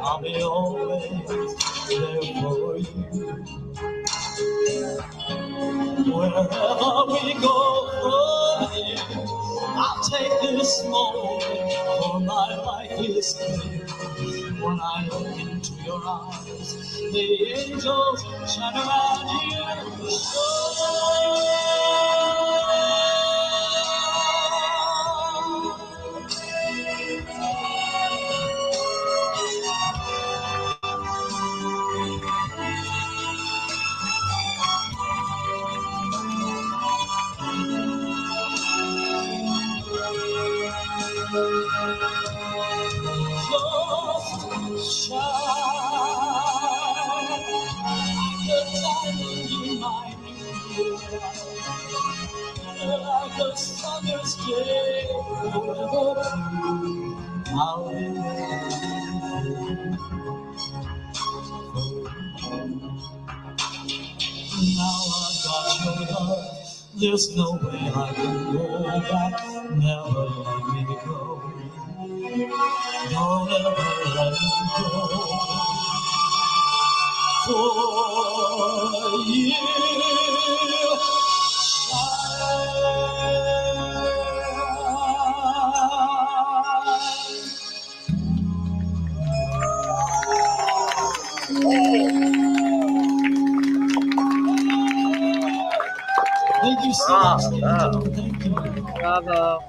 I'll be always there for you. Wherever we go from here, I'll take this moment, for my life is clear. When I look into your eyes, the angels shine around you. Like a summer's day, I'll be now I've got your love, there's no way I can go back, never let me go, don't ever let me go. for you. Thank you so much, ladies and gentlemen. Thank you. Bravo.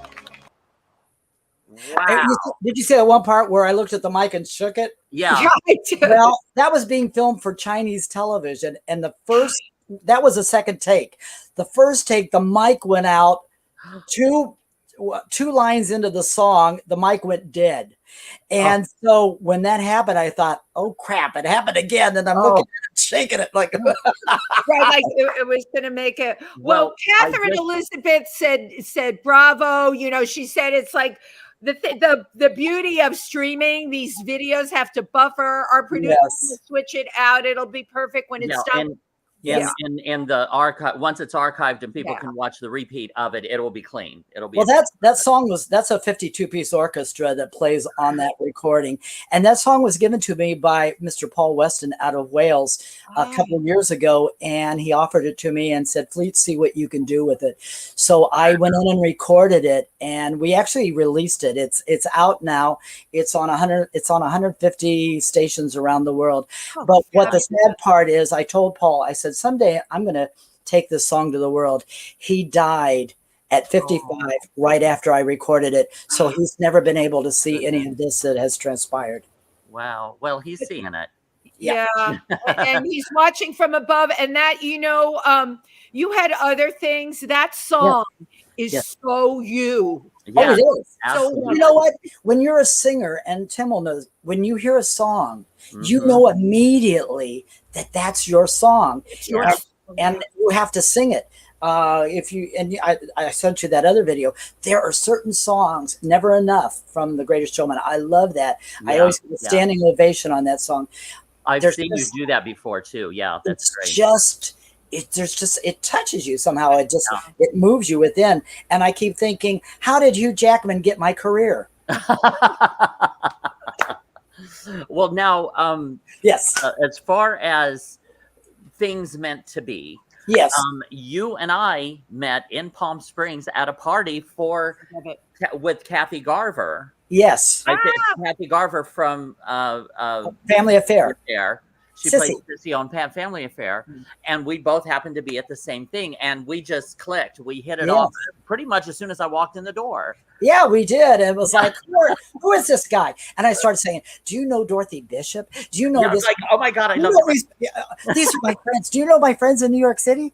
Wow. Did you see that one part where I looked at the mic and shook it? Yeah. I did. Well, that was being filmed for Chinese television, and that was a second take. The first take, the mic went out two lines into the song, the mic went dead. And so when that happened, I thought, oh crap, it happened again. And I'm looking at it, shaking it like right, like it was going to make it. Well, Catherine Elizabeth said, bravo. You know, she said it's like the beauty of streaming. These videos have to buffer. Our producer will switch it out. It'll be perfect when it's done. In the archive, once it's archived and people can watch the repeat of it, it'll be clean. It'll be that's a 52-piece orchestra that plays on that recording, and that song was given to me by Mr. Paul Weston out of Wales a couple of years ago, and he offered it to me and said, "Fleet, see what you can do with it." So I went in and recorded it, and we actually released it. It's out now. It's on 150 stations around the world. But what the sad part is, I told Paul, I said, someday I'm going to take this song to the world. He died at 55 right after I recorded it. So he's never been able to see any of this that has transpired. Wow. Well, he's seeing it. Yeah. And he's watching from above. And that, you had other things. That song is so you. Yeah, it is. Absolutely. So you know what? When you're a singer, and Tim will know, when you hear a song, you know immediately that that's your song. And you have to sing it. I sent you that other video. There are certain songs, Never Enough from The Greatest Showman. I love that. I always get a standing ovation on that song. I've seen you do that before too. Yeah, that's great. It touches you somehow. It moves you within. And I keep thinking, how did Hugh Jackman get my career? Well, now, yes. As far as things meant to be, yes, you and I met in Palm Springs at a party with Kathy Garver. Yes, Kathy Garver from Family Affair. She played Sissy on Family Affair, and we both happened to be at the same thing, and we just clicked. We hit it off pretty much as soon as I walked in the door. Yeah, we did. It was like, who is this guy? And I started saying, do you know Dorothy Bishop? Do you know this? Like, oh my God, I love these are my friends. Do you know my friends in New York City?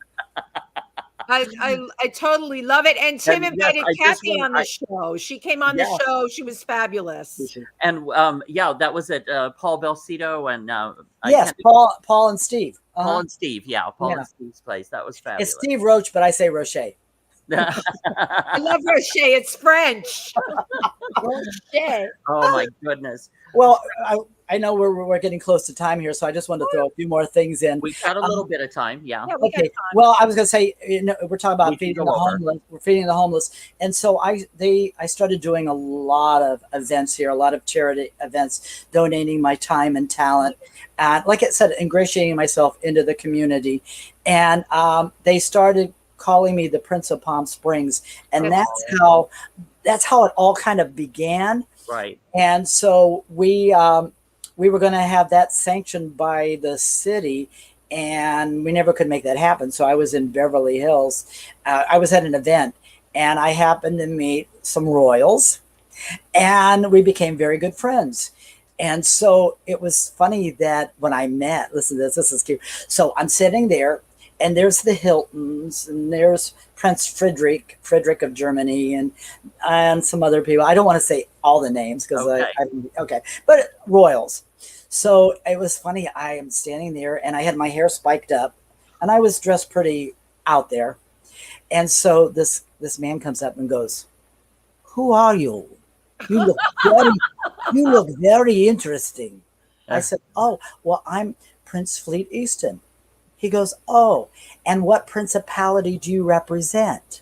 I totally love it. And Tim invited Kathy on the show. She came on the show. She was fabulous. And that was at Paul Belcito and Paul and Steve. Paul and Steve, Paul and Steve's place. That was fabulous. It's Steve Roach, but I say Roche. I love Roche. It's French. Roche. Oh my goodness. Well, I know we're getting close to time here, so I just wanted to throw a few more things in. We've got a little bit of time, yeah. We got time. Well, I was going to say, we're talking about feeding the homeless. We're feeding the homeless, and so I started doing a lot of events here, a lot of charity events, donating my time and talent, and like I said, ingratiating myself into the community, and they started calling me the Prince of Palm Springs, and that's how it all kind of began. Right. And so we were going to have that sanctioned by the city, and we never could make that happen. So I was in Beverly Hills. I was at an event, and I happened to meet some royals, and we became very good friends. And so it was funny that when I met, listen to this, this is cute. So I'm sitting there, and there's the Hiltons, and there's Prince Frederick of Germany, and some other people. I don't want to say all the names because but royals. So it was funny. I am standing there, and I had my hair spiked up, and I was dressed pretty out there. And so this man comes up and goes, "Who are you? You look very interesting." I said, "Oh, well, I'm Prince Fleet Easton." He goes, "Oh, and what principality do you represent?"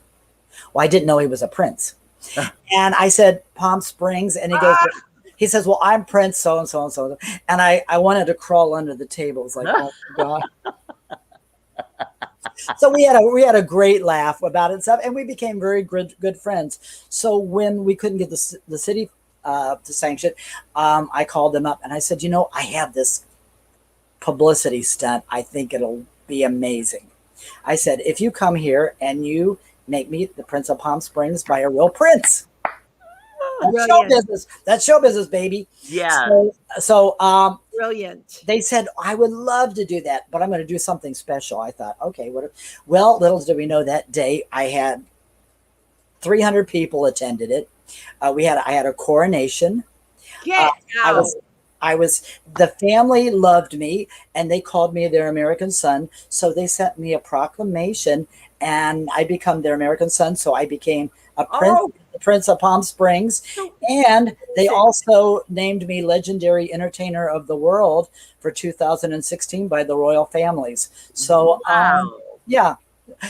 Well, I didn't know he was a prince. And I said, "Palm Springs." And he goes, he says, well, I'm Prince so and so and so, and I wanted to crawl under the table. It's like, oh my God. So we had a great laugh about it and stuff, and we became very good friends. So when we couldn't get the city to sanction, I called them up and I said, I have this publicity stunt. I think it'll be amazing. I said, if you come here and you make me the Prince of Palm Springs by a real prince. That's show business. That's show business, baby. Yeah. So brilliant. They said, I would love to do that, but I'm going to do something special. I thought, okay, well, little did we know that day I had 300 people attended it. I had a coronation. Yeah. The family loved me and they called me their American son. So they sent me a proclamation and I become their American son. So I became a prince. The Prince of Palm Springs, and they also named me Legendary Entertainer of the World for 2016 by the royal families. So, yeah,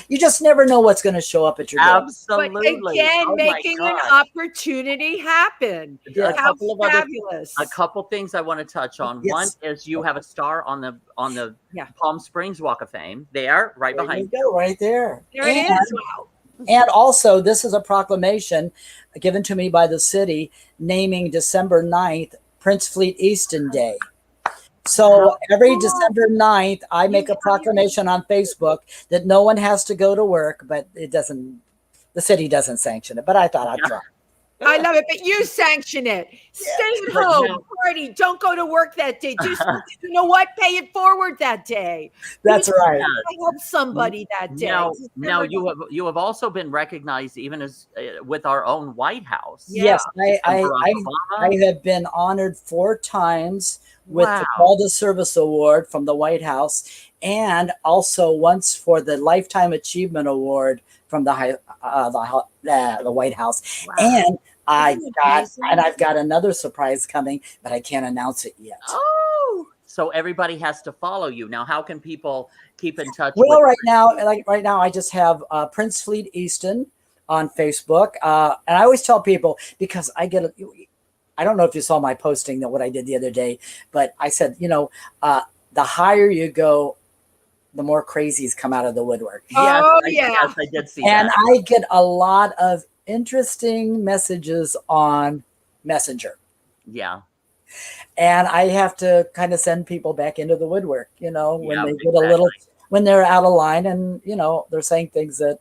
you just never know what's going to show up at your door. Absolutely. But again, making an opportunity happen. A couple of fabulous. A couple things I want to touch on. Yes. One is you have a star on the Palm Springs Walk of Fame. There, right behind you. Go right there. There it is. Wow. And also, this is a proclamation given to me by the city naming December 9th Prince Fleet Easton Day. So every December 9th, I make a proclamation on Facebook that no one has to go to work, but the city doesn't sanction it. But I thought I'd try. I love it, but you sanction it. Stay at home, party. Don't go to work that day. Do something. You know what? Pay it forward that day. That's right. Help somebody that day. Now you have also been recognized even as with our own White House. Yes, I have been honored 4 times with the Call to Service Award from the White House, and also once for the Lifetime Achievement Award from the White House. Wow. And I've got another surprise coming, but I can't announce it yet. Oh, so everybody has to follow you now. How can people keep in touch? Well, right now, I just have Prince Fleet Easton on Facebook, and I always tell people because I don't know if you saw my posting that what I did the other day, but I said, the higher you go, the more crazies come out of the woodwork. Yes, I did see that. And I get a lot of interesting messages on Messenger. Yeah. And I have to kind of send people back into the woodwork, when they get when they're out of line and, they're saying things that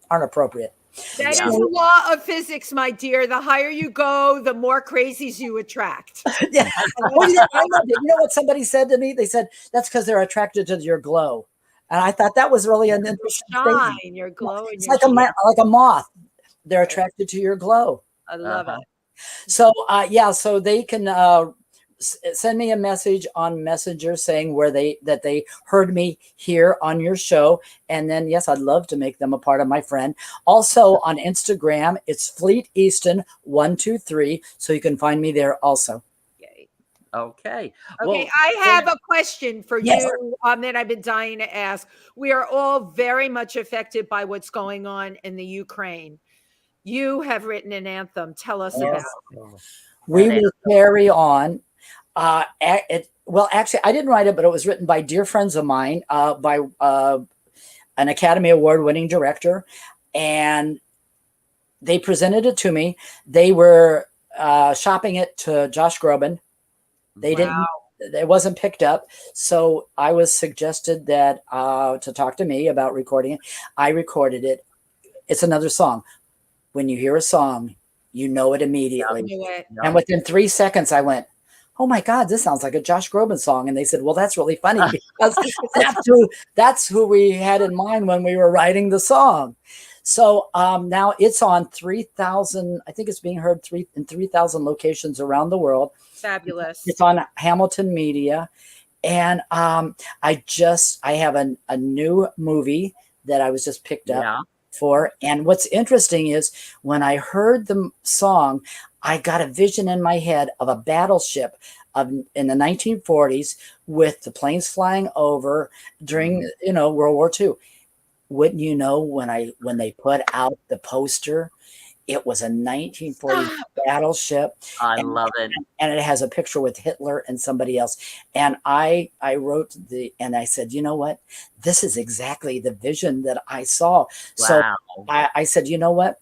aren't appropriate. That is the law of physics, my dear. The higher you go, the more crazies you attract. Yeah. I loved it. You know what somebody said to me? They said, that's because they're attracted to your glow. And I thought that was really an interesting shine, statement. your glow. It's like a moth. They're attracted to your glow. I love it. So, so they can send me a message on Messenger saying that they heard me here on your show. And then, yes, I'd love to make them a part of my friend. Also on Instagram, it's Fleet Easton 123. So you can find me there also. Okay. Well, I have a question for you that I've been dying to ask. We are all very much affected by what's going on in the Ukraine. You have written an anthem. Tell us about it. We will carry on. Actually, I didn't write it, but it was written by dear friends of mine, by an Academy Award-winning director, and they presented it to me. They were shopping it to Josh Groban. They didn't. It wasn't picked up, so I was suggested that to talk to me about recording it. I recorded it. It's another song. When you hear a song, you know it immediately. And within 3 seconds, I went, oh my God, this sounds like a Josh Groban song. And they said, well, that's really funny because that's who we had in mind when we were writing the song. So now it's on 3,000, I think it's being heard in 3,000 locations around the world. Fabulous. It's on Hamilton Media. And I have a new movie that I was just picked up for. And what's interesting is when I heard the song, I got a vision in my head of a battleship in the 1940s with the planes flying over during, World War II. Wouldn't you know, when they put out the poster, it was a 1940s battleship. I love it. And it has a picture with Hitler and somebody else. And I wrote and I said, you know what? This is exactly the vision that I saw. Wow. So I said, you know what?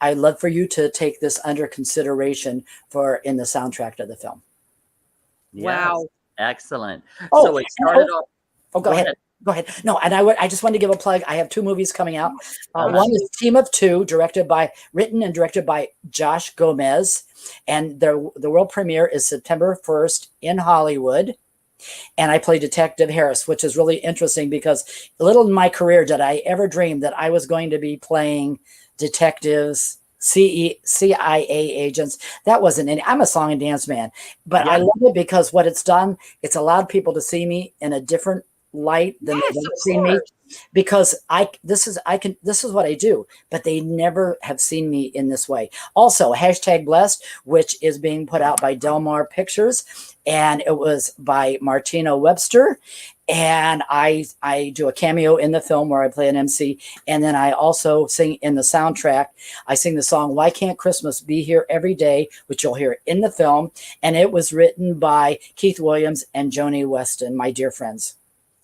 I'd love for you to take this under consideration in the soundtrack of the film. Yes. Wow. Excellent. Oh, so it started off. Go ahead. Go ahead. No, and I just wanted to give a plug. I have 2 movies coming out. One is Team of Two, written and directed by Josh Gomez. And the world premiere is September 1st in Hollywood. And I play Detective Harris, which is really interesting because little in my career did I ever dream that I was going to be playing detectives, CIA agents. That wasn't any. I'm a song and dance man, but I love it because what it's done, it's allowed people to see me in a different light than they've ever seen me, because this is what I do, but they never have seen me in this way. Also, #blessed, which is being put out by Delmar Pictures, and it was by Martina Webster. And I do a cameo in the film where I play an MC. And then I also sing in the soundtrack. I sing the song, Why Can't Christmas Be Here Every Day, which you'll hear in the film. And it was written by Keith Williams and Joni Weston, my dear friends.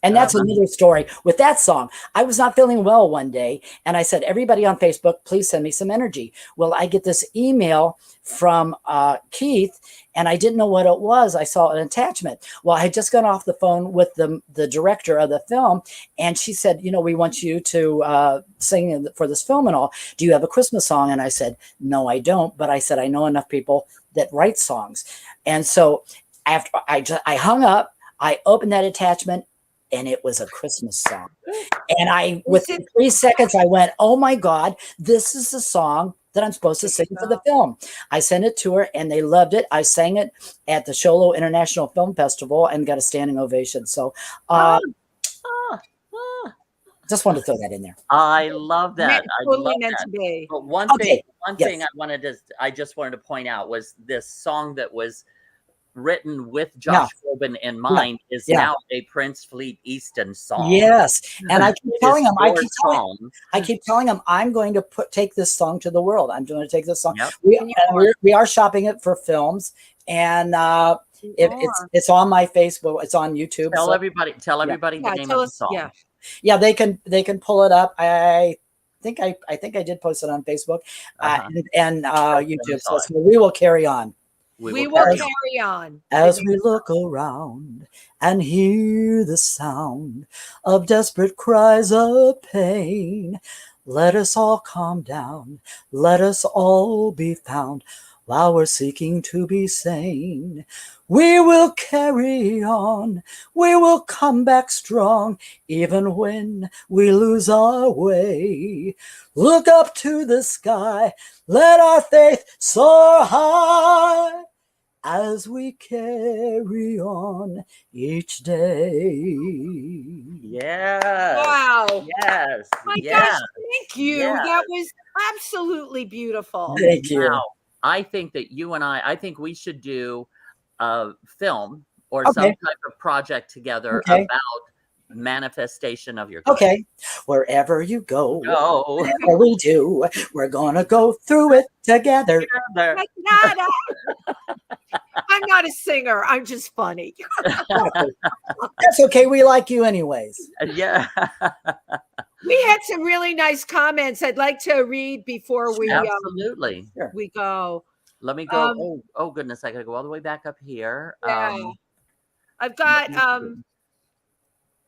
And that's another story with that song. I was not feeling well one day, and I said, everybody on Facebook, please send me some energy. Well, I get this email from Keith, and I didn't know what it was. I saw an attachment. Well, I had just gone off the phone with the director of the film, and she said, we want you to sing for this film and all. Do you have a Christmas song? And I said, no, I don't. But I said, I know enough people that write songs. And so after I hung up, I opened that attachment, and it was a Christmas song. And within 3 seconds, I went, oh my God, this is the song that I'm supposed to sing for the film. I sent it to her and they loved it. I sang it at the Sholo International Film Festival and got a standing ovation. So just wanted to throw that in there. I love that. Totally meant to be. But one thing I just wanted to point out was this song that was written with Josh Groban in mind is now a Prince Fleet Easton song. Yes, and I keep telling him, I keep telling him, I'm going to take this song to the world. I'm going to take this song. Yep. We are shopping it for films, and it's on my Facebook. It's on YouTube. Tell everybody the name of the song. Yeah, they can pull it up. I think I did post it on Facebook and YouTube. So we will carry on. We will carry on. As we look around and hear the sound of desperate cries of pain, let us all calm down. Let us all be found while we're seeking to be sane. We will carry on. We will come back strong, even when we lose our way. Look up to the sky. Let our faith soar high as we carry on each day. Yeah. Wow. Yes. My gosh, thank you. Yes. That was absolutely beautiful. Thank you. Now, I think that you and I think we should do a film or some type of project together about manifestation of your goals. Wherever you go, whatever we do, we're gonna go through it together. I'm not a singer. I'm just funny. That's okay. We like you anyways. Yeah. We had some really nice comments I'd like to read before we we go. Let me go. Oh goodness, I gotta go all the way back up here. Yeah. I've got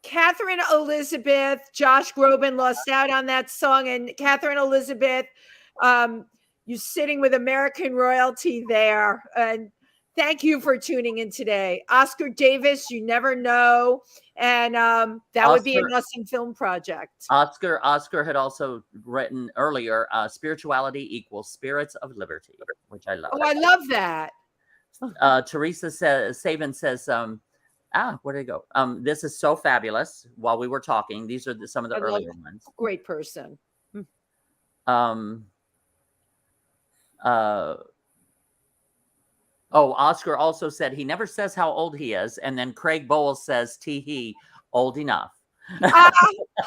Catherine Elizabeth. Josh Groban lost out on that song, and Catherine Elizabeth, you're sitting with American royalty there, and thank you for tuning in today. Oscar Davis, you never know, and that would be an awesome film project. Oscar had also written earlier, spirituality equals spirits of liberty, which I love. Oh, I love that. Teresa Saban says, where did it go? This is so fabulous. While we were talking, these are some of the earlier ones. Great person. Oscar also said he never says how old he is, and then Craig Bowles says, "Tee hee, old enough."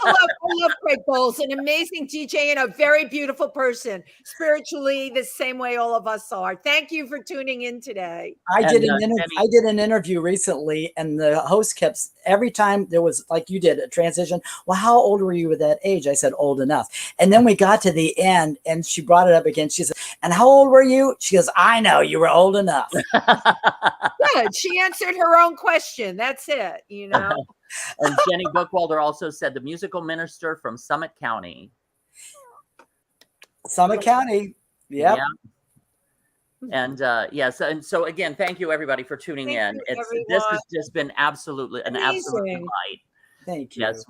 I love Craig Bowles, an amazing DJ and a very beautiful person. Spiritually, the same way all of us are. Thank you for tuning in today. I did an interview recently, and the host kept, every time there was, like you did, a transition. Well, how old were you at that age? I said, old enough. And then we got to the end, and she brought it up again. She said, and how old were you? She goes, I know, you were old enough. Good. She answered her own question. That's it, you know. And Jenny Bookwalder also said the musical minister from Summit County. Summit County. Yep. Yeah. And yes, and so again, thank you everybody for tuning in. This has just been absolutely an absolute delight. Thank you. Yes,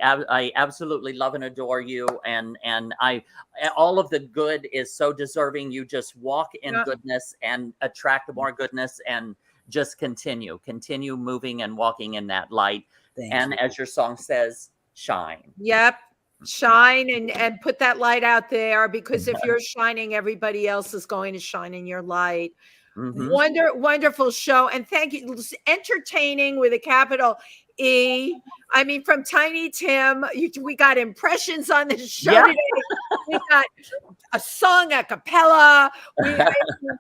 I absolutely love and adore you, and all of the good is so deserving. You just walk in goodness and attract more goodness, and just continue moving and walking in that light. Thank you. As your song says, shine. Yep. Shine and put that light out there, because if you're shining, everybody else is going to shine in your light. Wonderful show. And thank you. Entertaining with a capital E. I mean, from Tiny Tim, we got impressions on the show today. We got a song a cappella. We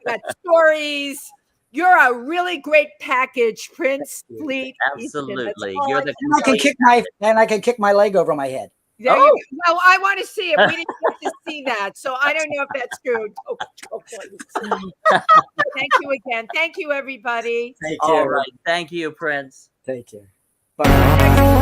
got stories. You're a really great package, Prince Fleet. Absolutely. I can kick my leg over my head. Well, I want to see it. We didn't get to see that, so I don't know if that's true. Thank you again. Thank you, everybody. Take care. All right. Thank you, Prince. Take care. Bye.